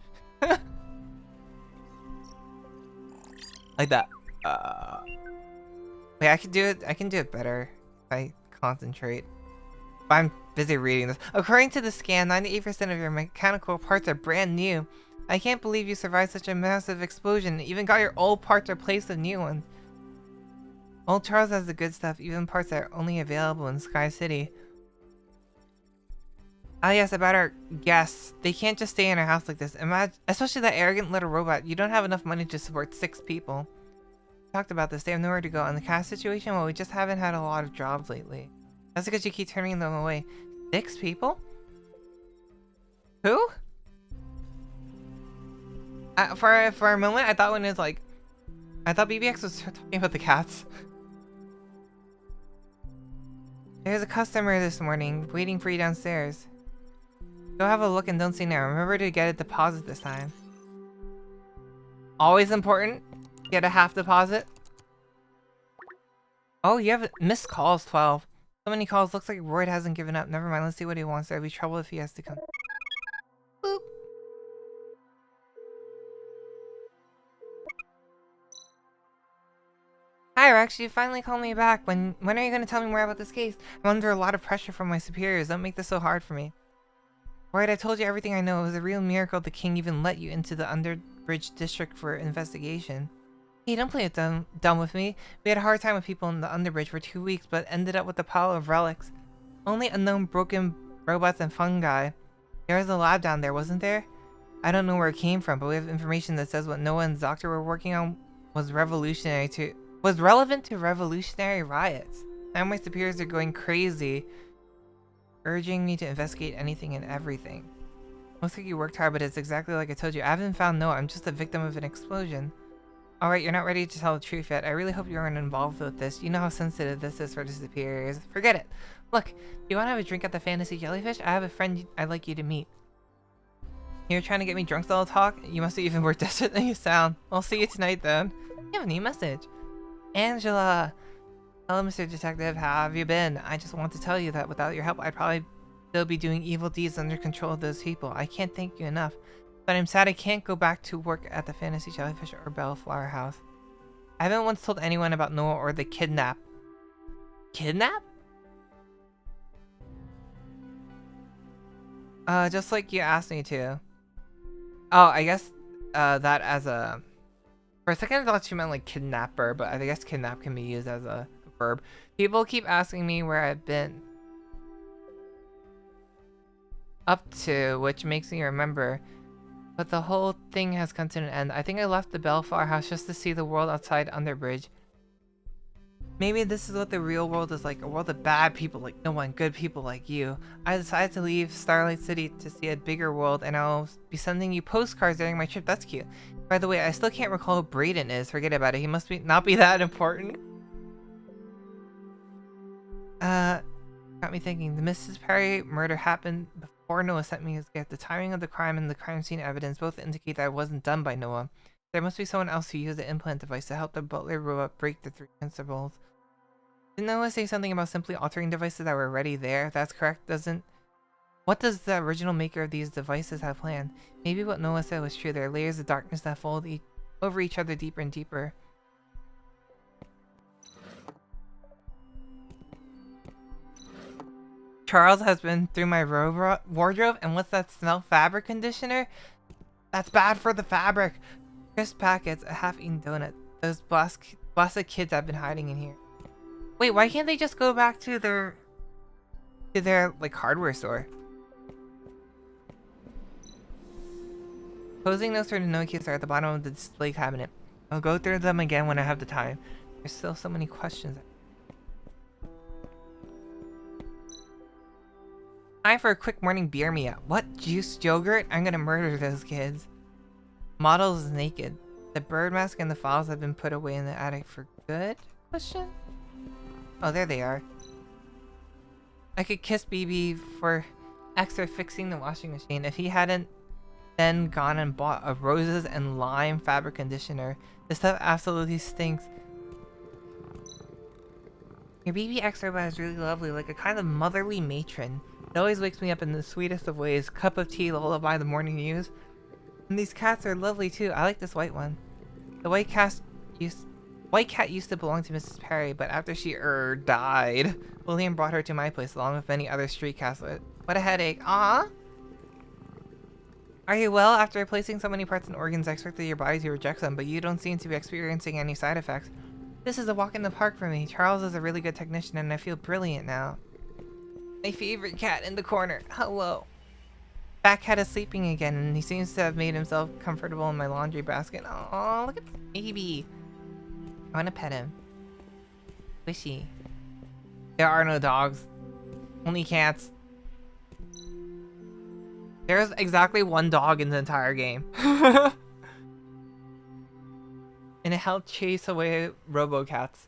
Like that. Wait, I can do it. I can do it better if I concentrate. But I'm busy reading this. According to the scan, 98% of your mechanical parts are brand new. I can't believe you survived such a massive explosion and even got your old parts replaced with new ones. Old Charles has the good stuff, even parts that are only available in Sky City. Ah yes, about our guests. They can't just stay in our house like this. Imagine, especially that arrogant little robot. You don't have enough money to support 6 people. We talked about this. They have nowhere to go. And the cash situation, well, we just haven't had a lot of jobs lately. That's because you keep turning them away. 6 people? Who? For a moment, I thought when it was like... I thought BBX was talking about the cats. There's a customer this morning, waiting for you downstairs. Go have a look and don't say no. Remember to get a deposit this time. Always important. Get a half deposit. Oh, you have missed calls 12. So many calls. Looks like Royd hasn't given up. Never mind. Let's see what he wants. There'll be trouble if he has to come. Boop. Hi, Rex. You finally called me back. When are you going to tell me more about this case? I'm under a lot of pressure from my superiors. Don't make this so hard for me. Royd, I told you everything I know. It was a real miracle the king even let you into the Underbridge district for investigation. Hey, don't play it dumb with me. We had a hard time with people in the Underbridge for 2 weeks, but ended up with a pile of relics. Only unknown broken robots and fungi. There was a lab down there, wasn't there? I don't know where it came from, but we have information that says what Noah and his doctor were working on was relevant to revolutionary riots. Now my superiors are going crazy, urging me to investigate anything and everything. Looks like you worked hard, but it's exactly like I told you. I haven't found Noah. I'm just a victim of an explosion. Alright, you're not ready to tell the truth yet. I really hope you aren't involved with this. You know how sensitive this is for the superiors. Forget it. Look, do you want to have a drink at the Fantasy Jellyfish? I have a friend I'd like you to meet. You're trying to get me drunk so I'll talk? You must be even more desperate than you sound. I'll see you tonight then. You have a new message. Angela! Hello, Mr. Detective. How have you been? I just want to tell you that without your help, I'd probably still be doing evil deeds under control of those people. I can't thank you enough. But I'm sad I can't go back to work at the Fantasy Jellyfish or Bellflower House. I haven't once told anyone about Noah or the kidnap. Kidnap? Just like you asked me to. Oh, I guess, that as a... For a second I thought you meant like kidnapper, but I guess kidnap can be used as a verb. People keep asking me where I've been up to, which makes me remember. But the whole thing has come to an end. I think I left the Bellflower House just to see the world outside Underbridge. Maybe this is what the real world is like, a world of bad people like no one, good people like you. I decided to leave Starlight City to see a bigger world, and I'll be sending you postcards during my trip. That's cute. By the way, I still can't recall who Brayden is. Forget about it. He must not be that important. Got me thinking. The Mrs. Perry murder happened before Noah sent me his gift. The timing of the crime and the crime scene evidence both indicate that it wasn't done by Noah. There must be someone else who used the implant device to help the butler robot break the 3 principles. Didn't Noah say something about simply altering devices that were already there? That's correct, What does the original maker of these devices have planned? Maybe what Noah said was true. There are layers of darkness that fold over each other deeper and deeper. Charles has been through my wardrobe, and what's that smell? Fabric conditioner? That's bad for the fabric. Crisp packets, a half-eaten donut. Those blasted kids have been hiding in here. Wait, why can't they just go back to their like hardware store? Closing notes for the note keys are at the bottom of the display cabinet. I'll go through them again when I have the time. There's still so many questions. Time for a quick morning beer me up. What? Juiced yogurt? I'm gonna murder those kids. Model is naked. The bird mask and the files have been put away in the attic for good? Question? Oh, there they are. I could kiss BB for extra fixing the washing machine if he hadn't then gone and bought a roses and lime fabric conditioner. This stuff absolutely stinks. Your BB X robot is really lovely, like a kind of motherly matron. It always wakes me up in the sweetest of ways. Cup of tea, lullaby, the morning news. And these cats are lovely too. I like this white one. The white cat used to belong to Mrs. Perry, but after she died, William brought her to my place along with many other street cats. What a headache. Aww. Are you well? After replacing so many parts and organs, I expected your body to reject them, but you don't seem to be experiencing any side effects. This is a walk in the park for me. Charles is a really good technician and I feel brilliant now. My favorite cat in the corner. Hello. Fat cat is sleeping again and he seems to have made himself comfortable in my laundry basket. Oh, look at this baby. I want to pet him. Wishy. There are no dogs. Only cats. There's exactly one dog in the entire game. And it helped chase away RoboCats.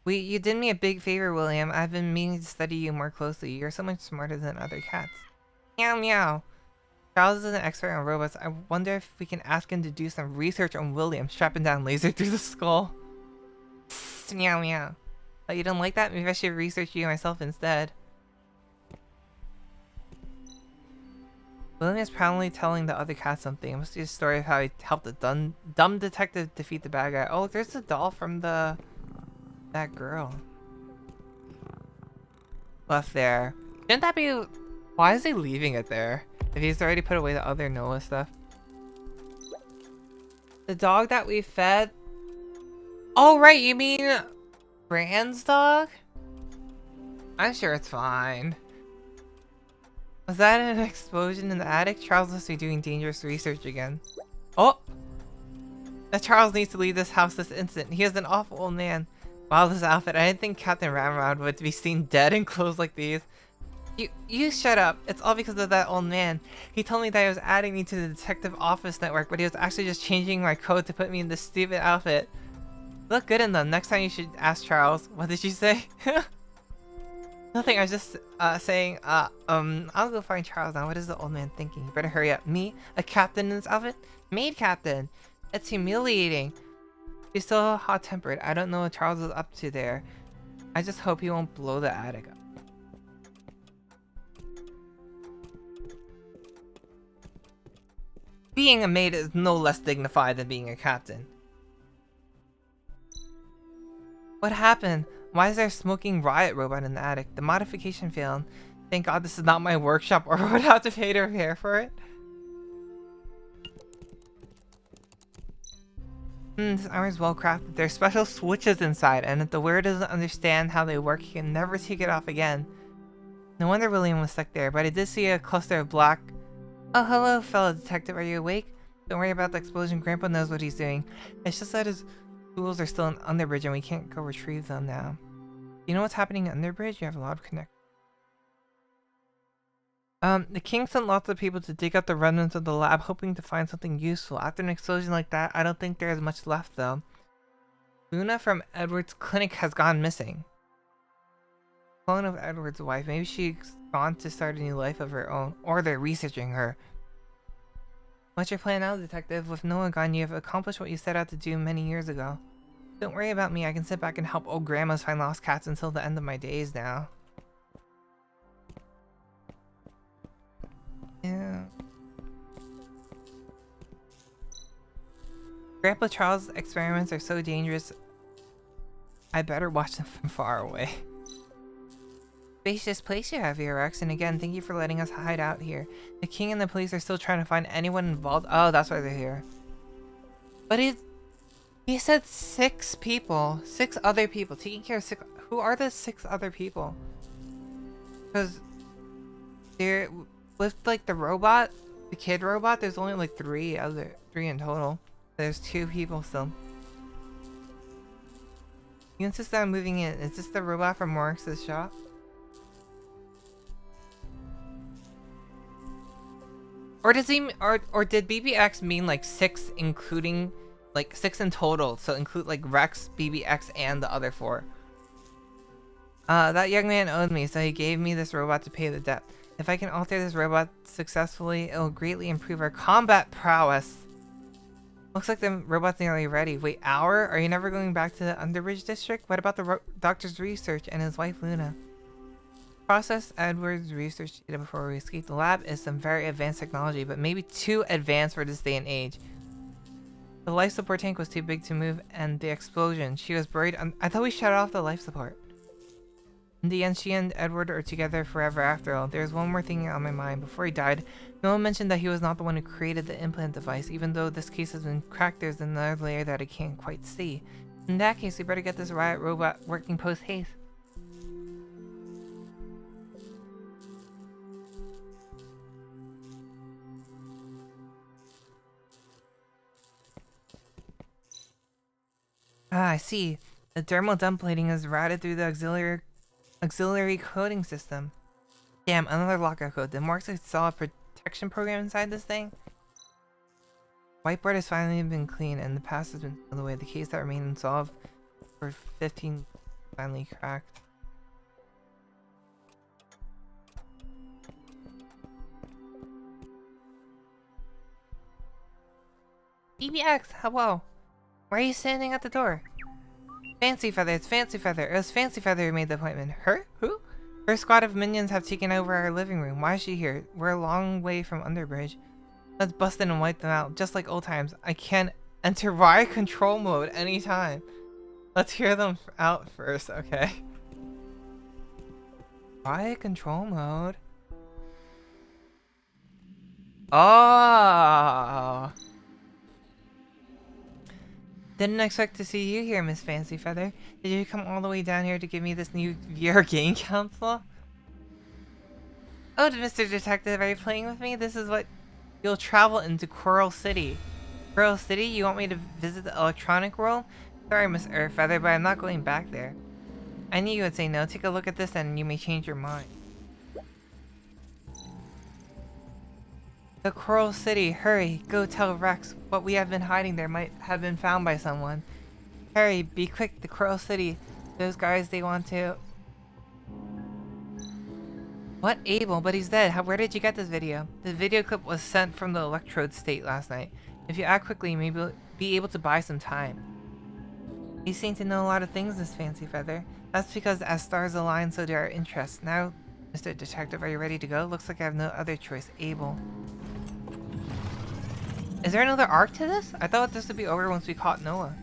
You did me a big favor, William. I've been meaning to study you more closely. You're so much smarter than other cats. Meow meow. Charles is an expert on robots. I wonder if we can ask him to do some research on William strapping down laser through the skull. Psst, meow meow. Oh, you don't like that? Maybe I should research you myself instead. William is proudly telling the other cat something. It must be a story of how he helped the dumb detective defeat the bad guy. Oh, there's the doll from that girl. Left there. Shouldn't that be... Why is he leaving it there? If he's already put away the other Noah stuff. The dog that we fed... Oh, right, you mean... Brand's dog? I'm sure it's fine. Was that an explosion in the attic? Charles must be doing dangerous research again. Oh! That Charles needs to leave this house this instant. He is an awful old man. Wow, this outfit. I didn't think Captain Ramrod would be seen dead in clothes like these. You shut up. It's all because of that old man. He told me that he was adding me to the detective office network, but he was actually just changing my code to put me in this stupid outfit. Look good in them. Next time you should ask Charles. What did you say? Nothing, I was just saying, I'll go find Charles now. What is the old man thinking? You better hurry up. Me? A captain in this outfit? Maid captain. It's humiliating. He's still hot-tempered. I don't know what Charles is up to there. I just hope he won't blow the attic up. Being a maid is no less dignified than being a captain. What happened? Why is there a smoking riot robot in the attic? The modification failed. Thank God this is not my workshop or I would have to pay to repair for it. This armor is well crafted. There's special switches inside, and if the wearer doesn't understand how they work, he can never take it off again. No wonder William was stuck there, but I did see a cluster of black... Oh, hello, fellow detective. Are you awake? Don't worry about the explosion. Grandpa knows what he's doing. It's just that his tools are still in Underbridge, and we can't go retrieve them now. You know what's happening in Underbridge? You have a lot of connect. The king sent lots of people to dig up the remnants of the lab, hoping to find something useful. After an explosion like that, I don't think there's much left, though. Luna from Edward's clinic has gone missing. Clone of Edward's wife. Maybe she's gone to start a new life of her own, or they're researching her. What's your plan now, detective? With Noah gone, you have accomplished what you set out to do many years ago. Don't worry about me. I can sit back and help old grandmas find lost cats until the end of my days now. Yeah. Grandpa Charles' experiments are so dangerous. I better watch them from far away. spacious place you have here, Rex, and again, thank you for letting us hide out here. The king and the police are still trying to find anyone involved. Oh, that's why they're here. But he said 6 people. 6 other people. Taking care of 6... Who are the 6 other people? Because they're... With, like, the robot, the kid robot, there's only, like, 3 in total. There's 2 people still. You insist on moving in. Is this the robot from Morris's shop? Or does he... Or did BBX mean, like, 6 including... Like, 6 in total, so include, like, Rex, BBX, and the other 4. That young man owed me, so he gave me this robot to pay the debt. If I can alter this robot successfully, it will greatly improve our combat prowess. Looks like the robot's nearly ready. Wait, Are you never going back to the Underbridge district? What about the doctor's research and his wife, Luna? Process Edward's research data before we escape the lab is some very advanced technology, but maybe too advanced for this day and age. The life support tank was too big to move, and the explosion. She was buried I thought we shut off the life support. In the end, she and Edward are together forever after all. There's one more thing on my mind. Before he died, Noah mentioned that he was not the one who created the implant device. Even though this case has been cracked, there's another layer that I can't quite see. In that case, we better get this riot robot working post-haste. Ah, I see. The dermal dump plating is routed through the auxiliary coding system. Damn, another lockout code. Did Marks install a protection program inside this thing? Whiteboard has finally been cleaned and the past has been thrown away. The case that remained unsolved for 15 finally cracked. BBX, hello. Why are you standing at the door? Fancy Feather, it's Fancy Feather. It was Fancy Feather who made the appointment. Her? Who? Her squad of minions have taken over our living room. Why is she here? We're a long way from Underbridge. Let's bust in and wipe them out, just like old times. I can enter riot control mode anytime. Let's hear them out first, okay? Riot control mode. Oh! Didn't expect to see you here, Miss Fancy Feather. Did you come all the way down here to give me this new VR game console? Oh, Mr. Detective, are you playing with me? This is what you'll travel into Coral City. Coral City? You want me to visit the electronic world? Sorry, Miss Earthfeather, but I'm not going back there. I knew you would say no. Take a look at this and you may change your mind. The Coral City, hurry, go tell Rex what we have been hiding there might have been found by someone. Hurry, be quick, the Coral City. Those guys, they want to... What? Abel? But he's dead. Where did you get this video? The video clip was sent from the Electrode State last night. If you act quickly, you may be able to buy some time. You seem to know a lot of things, Miss Fancy Feather. That's because as stars align, so do our interests. Now, Mr. Detective, are you ready to go? Looks like I have no other choice. Abel. Is there another arc to this? I thought this would be over once we caught Noah.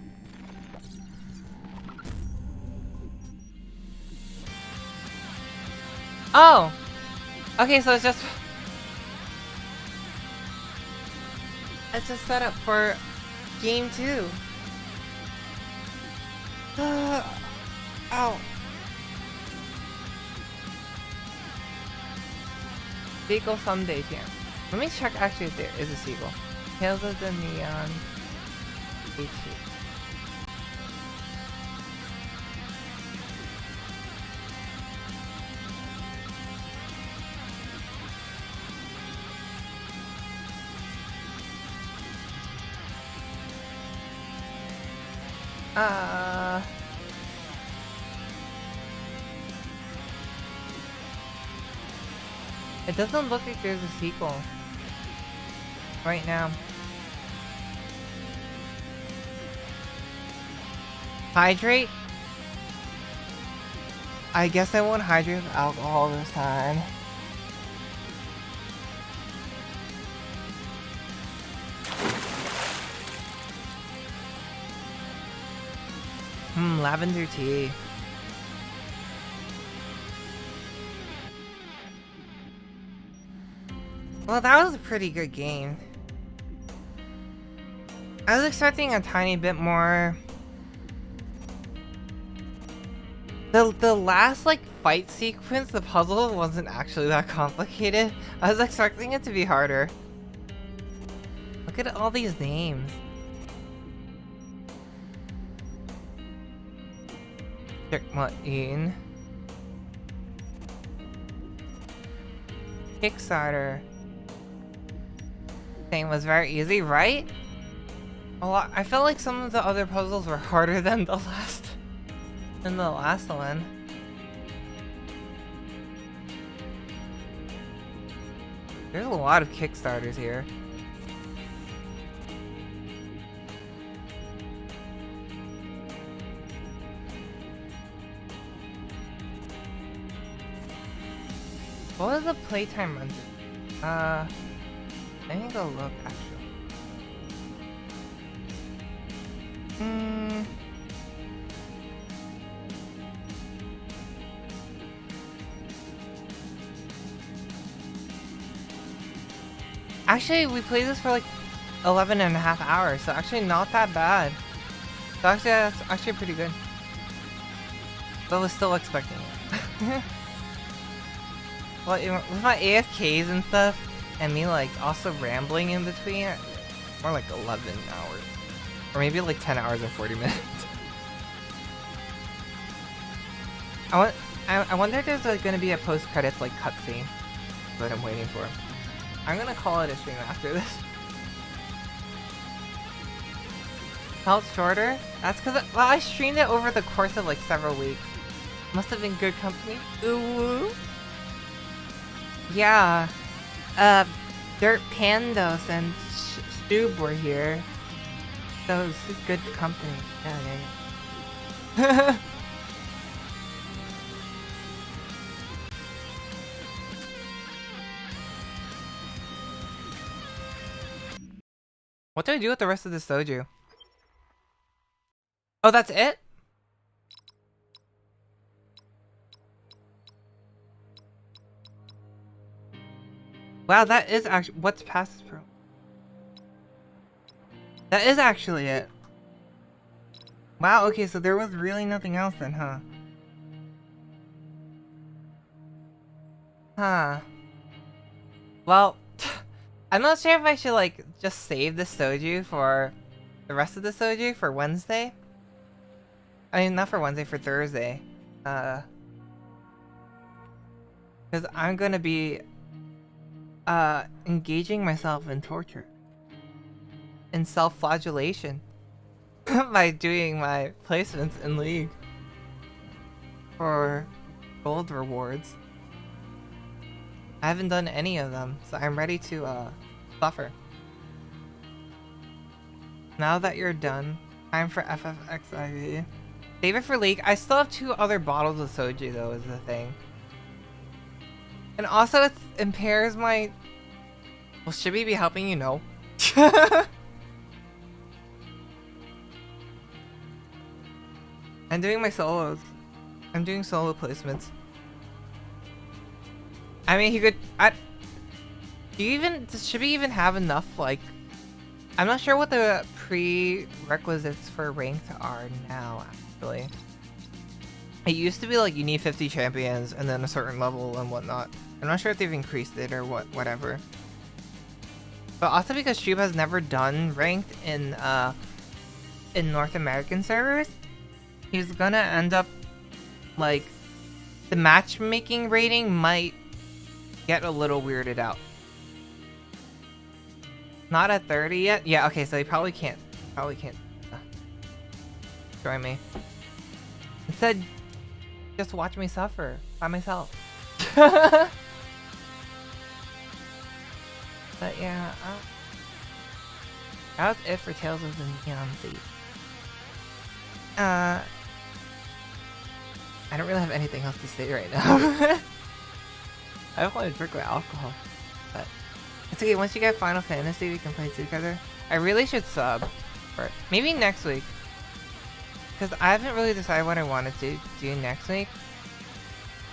Oh! Okay, so it's just set up for game 2. Ow. Sequel someday, Jam. Let me check actually if there is a sequel. Tales of the Neon H2. It doesn't look like there's a sequel right now. Hydrate? I guess I won't hydrate with alcohol this time. Lavender tea. Well, that was a pretty good game. I was expecting a tiny bit more. The last like fight sequence, the puzzle wasn't actually that complicated. I was expecting it to be harder. Look at all these names. In Kickstarter. Thing was very easy, right? A lot. I felt like some of the other puzzles were harder than the last one. There's a lot of Kickstarters here. What was the playtime under? Let me go look actually. Actually, we played this for like 11 and a half hours, so actually not that bad. So actually, that's actually pretty good. But I was still expecting it. Well, with my AFKs and stuff, and me like also rambling in between, more like 11 hours. Or maybe like 10 hours and 40 minutes. I wonder if there's like gonna be a post-credits like cutscene that I'm waiting for. I'm gonna call it a stream after this. Felt shorter? That's because well, I streamed it over the course of like several weeks. Must have been good company. Ooh. Yeah. Dirt Pandos and Stube were here. So it's good company. Yeah. What do I do with the rest of the soju? Oh, that's it? Wow, that is actually what's past this pro. That is actually it. Wow, okay, so there was really nothing else then, huh? Huh. Well, I'm not sure if I should like just save the soju for the rest of the soju for Wednesday. I mean, not for Wednesday, for Thursday. Because I'm gonna be engaging myself in torture. In self-flagellation. By doing my placements in League. For gold rewards. I haven't done any of them, so I'm ready to suffer. Now that you're done, time for FFXIV. Save it for League. I still have 2 other bottles of soju though, is the thing. And also it impairs my... Well, should we be helping you? No. I'm doing my solos. I'm doing solo placements. I mean, he could... do you even... Should we even have enough, like... I'm not sure what the prerequisites for ranked are now, actually. It used to be like you need 50 champions and then a certain level and whatnot. I'm not sure if they've increased it or whatever. But also because Shube has never done ranked in North American servers, he's gonna end up, like, the matchmaking rating might get a little weirded out. Not at 30 yet? Yeah, okay, so he probably can't join me. Instead, just watch me suffer by myself. But yeah, that was it for Tales of the Neon Thief. I don't really have anything else to say right now. I don't want to drink my alcohol, but it's okay. Once you get Final Fantasy, we can play together. I really should sub for it. Maybe next week, because I haven't really decided what I wanted to do next week.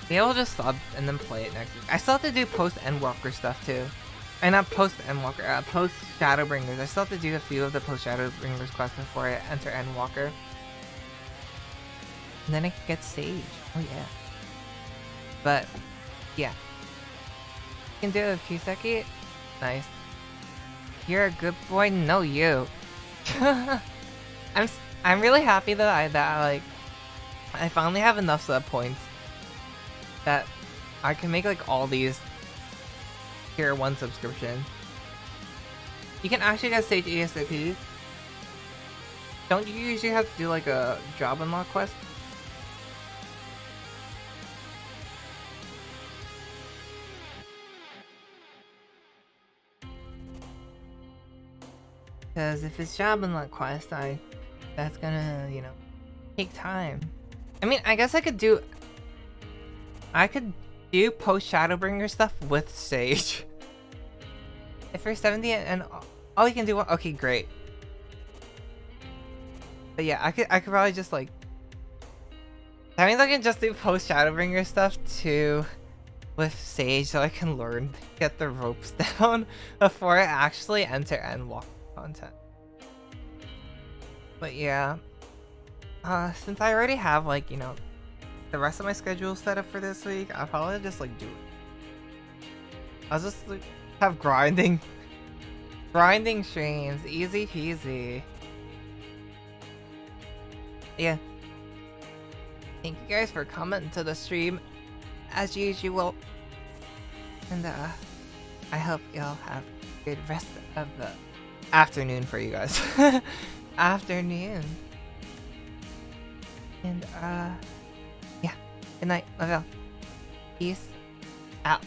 Maybe I'll just sub and then play it next week. I still have to do post Endwalker stuff too. And not post Endwalker, post Shadowbringers. I still have to do a few of the post Shadowbringers quests before I enter Endwalker. And then I can get Sage. Oh yeah. But yeah. You can do it with Kiseki. Nice. You're a good boy. No, you. I'm really happy that I finally have enough sub points that I can make like all these tier 1 subscriptions. You can actually get Sage ASAP. Don't you usually have to do like a job unlock quest? Because if it's job unlock quest, that's gonna, you know, take time. I mean, I guess I could do post Shadowbringer stuff with Sage. If you're 70 and all you can do, okay, great. But yeah, I could probably just like, that means I can just do post Shadowbringer stuff too with Sage, so I can learn, get the ropes down before I actually enter Endwalker content. But yeah, since I already have like, you know, the rest of my schedule set up for this week, I'll probably just like do it. I'll just like have grinding streams, easy peasy. Yeah. Thank you guys for coming to the stream, as usual. And I hope y'all have a good rest of the afternoon for you guys. Afternoon. And yeah. Good night, love y'all. Peace out.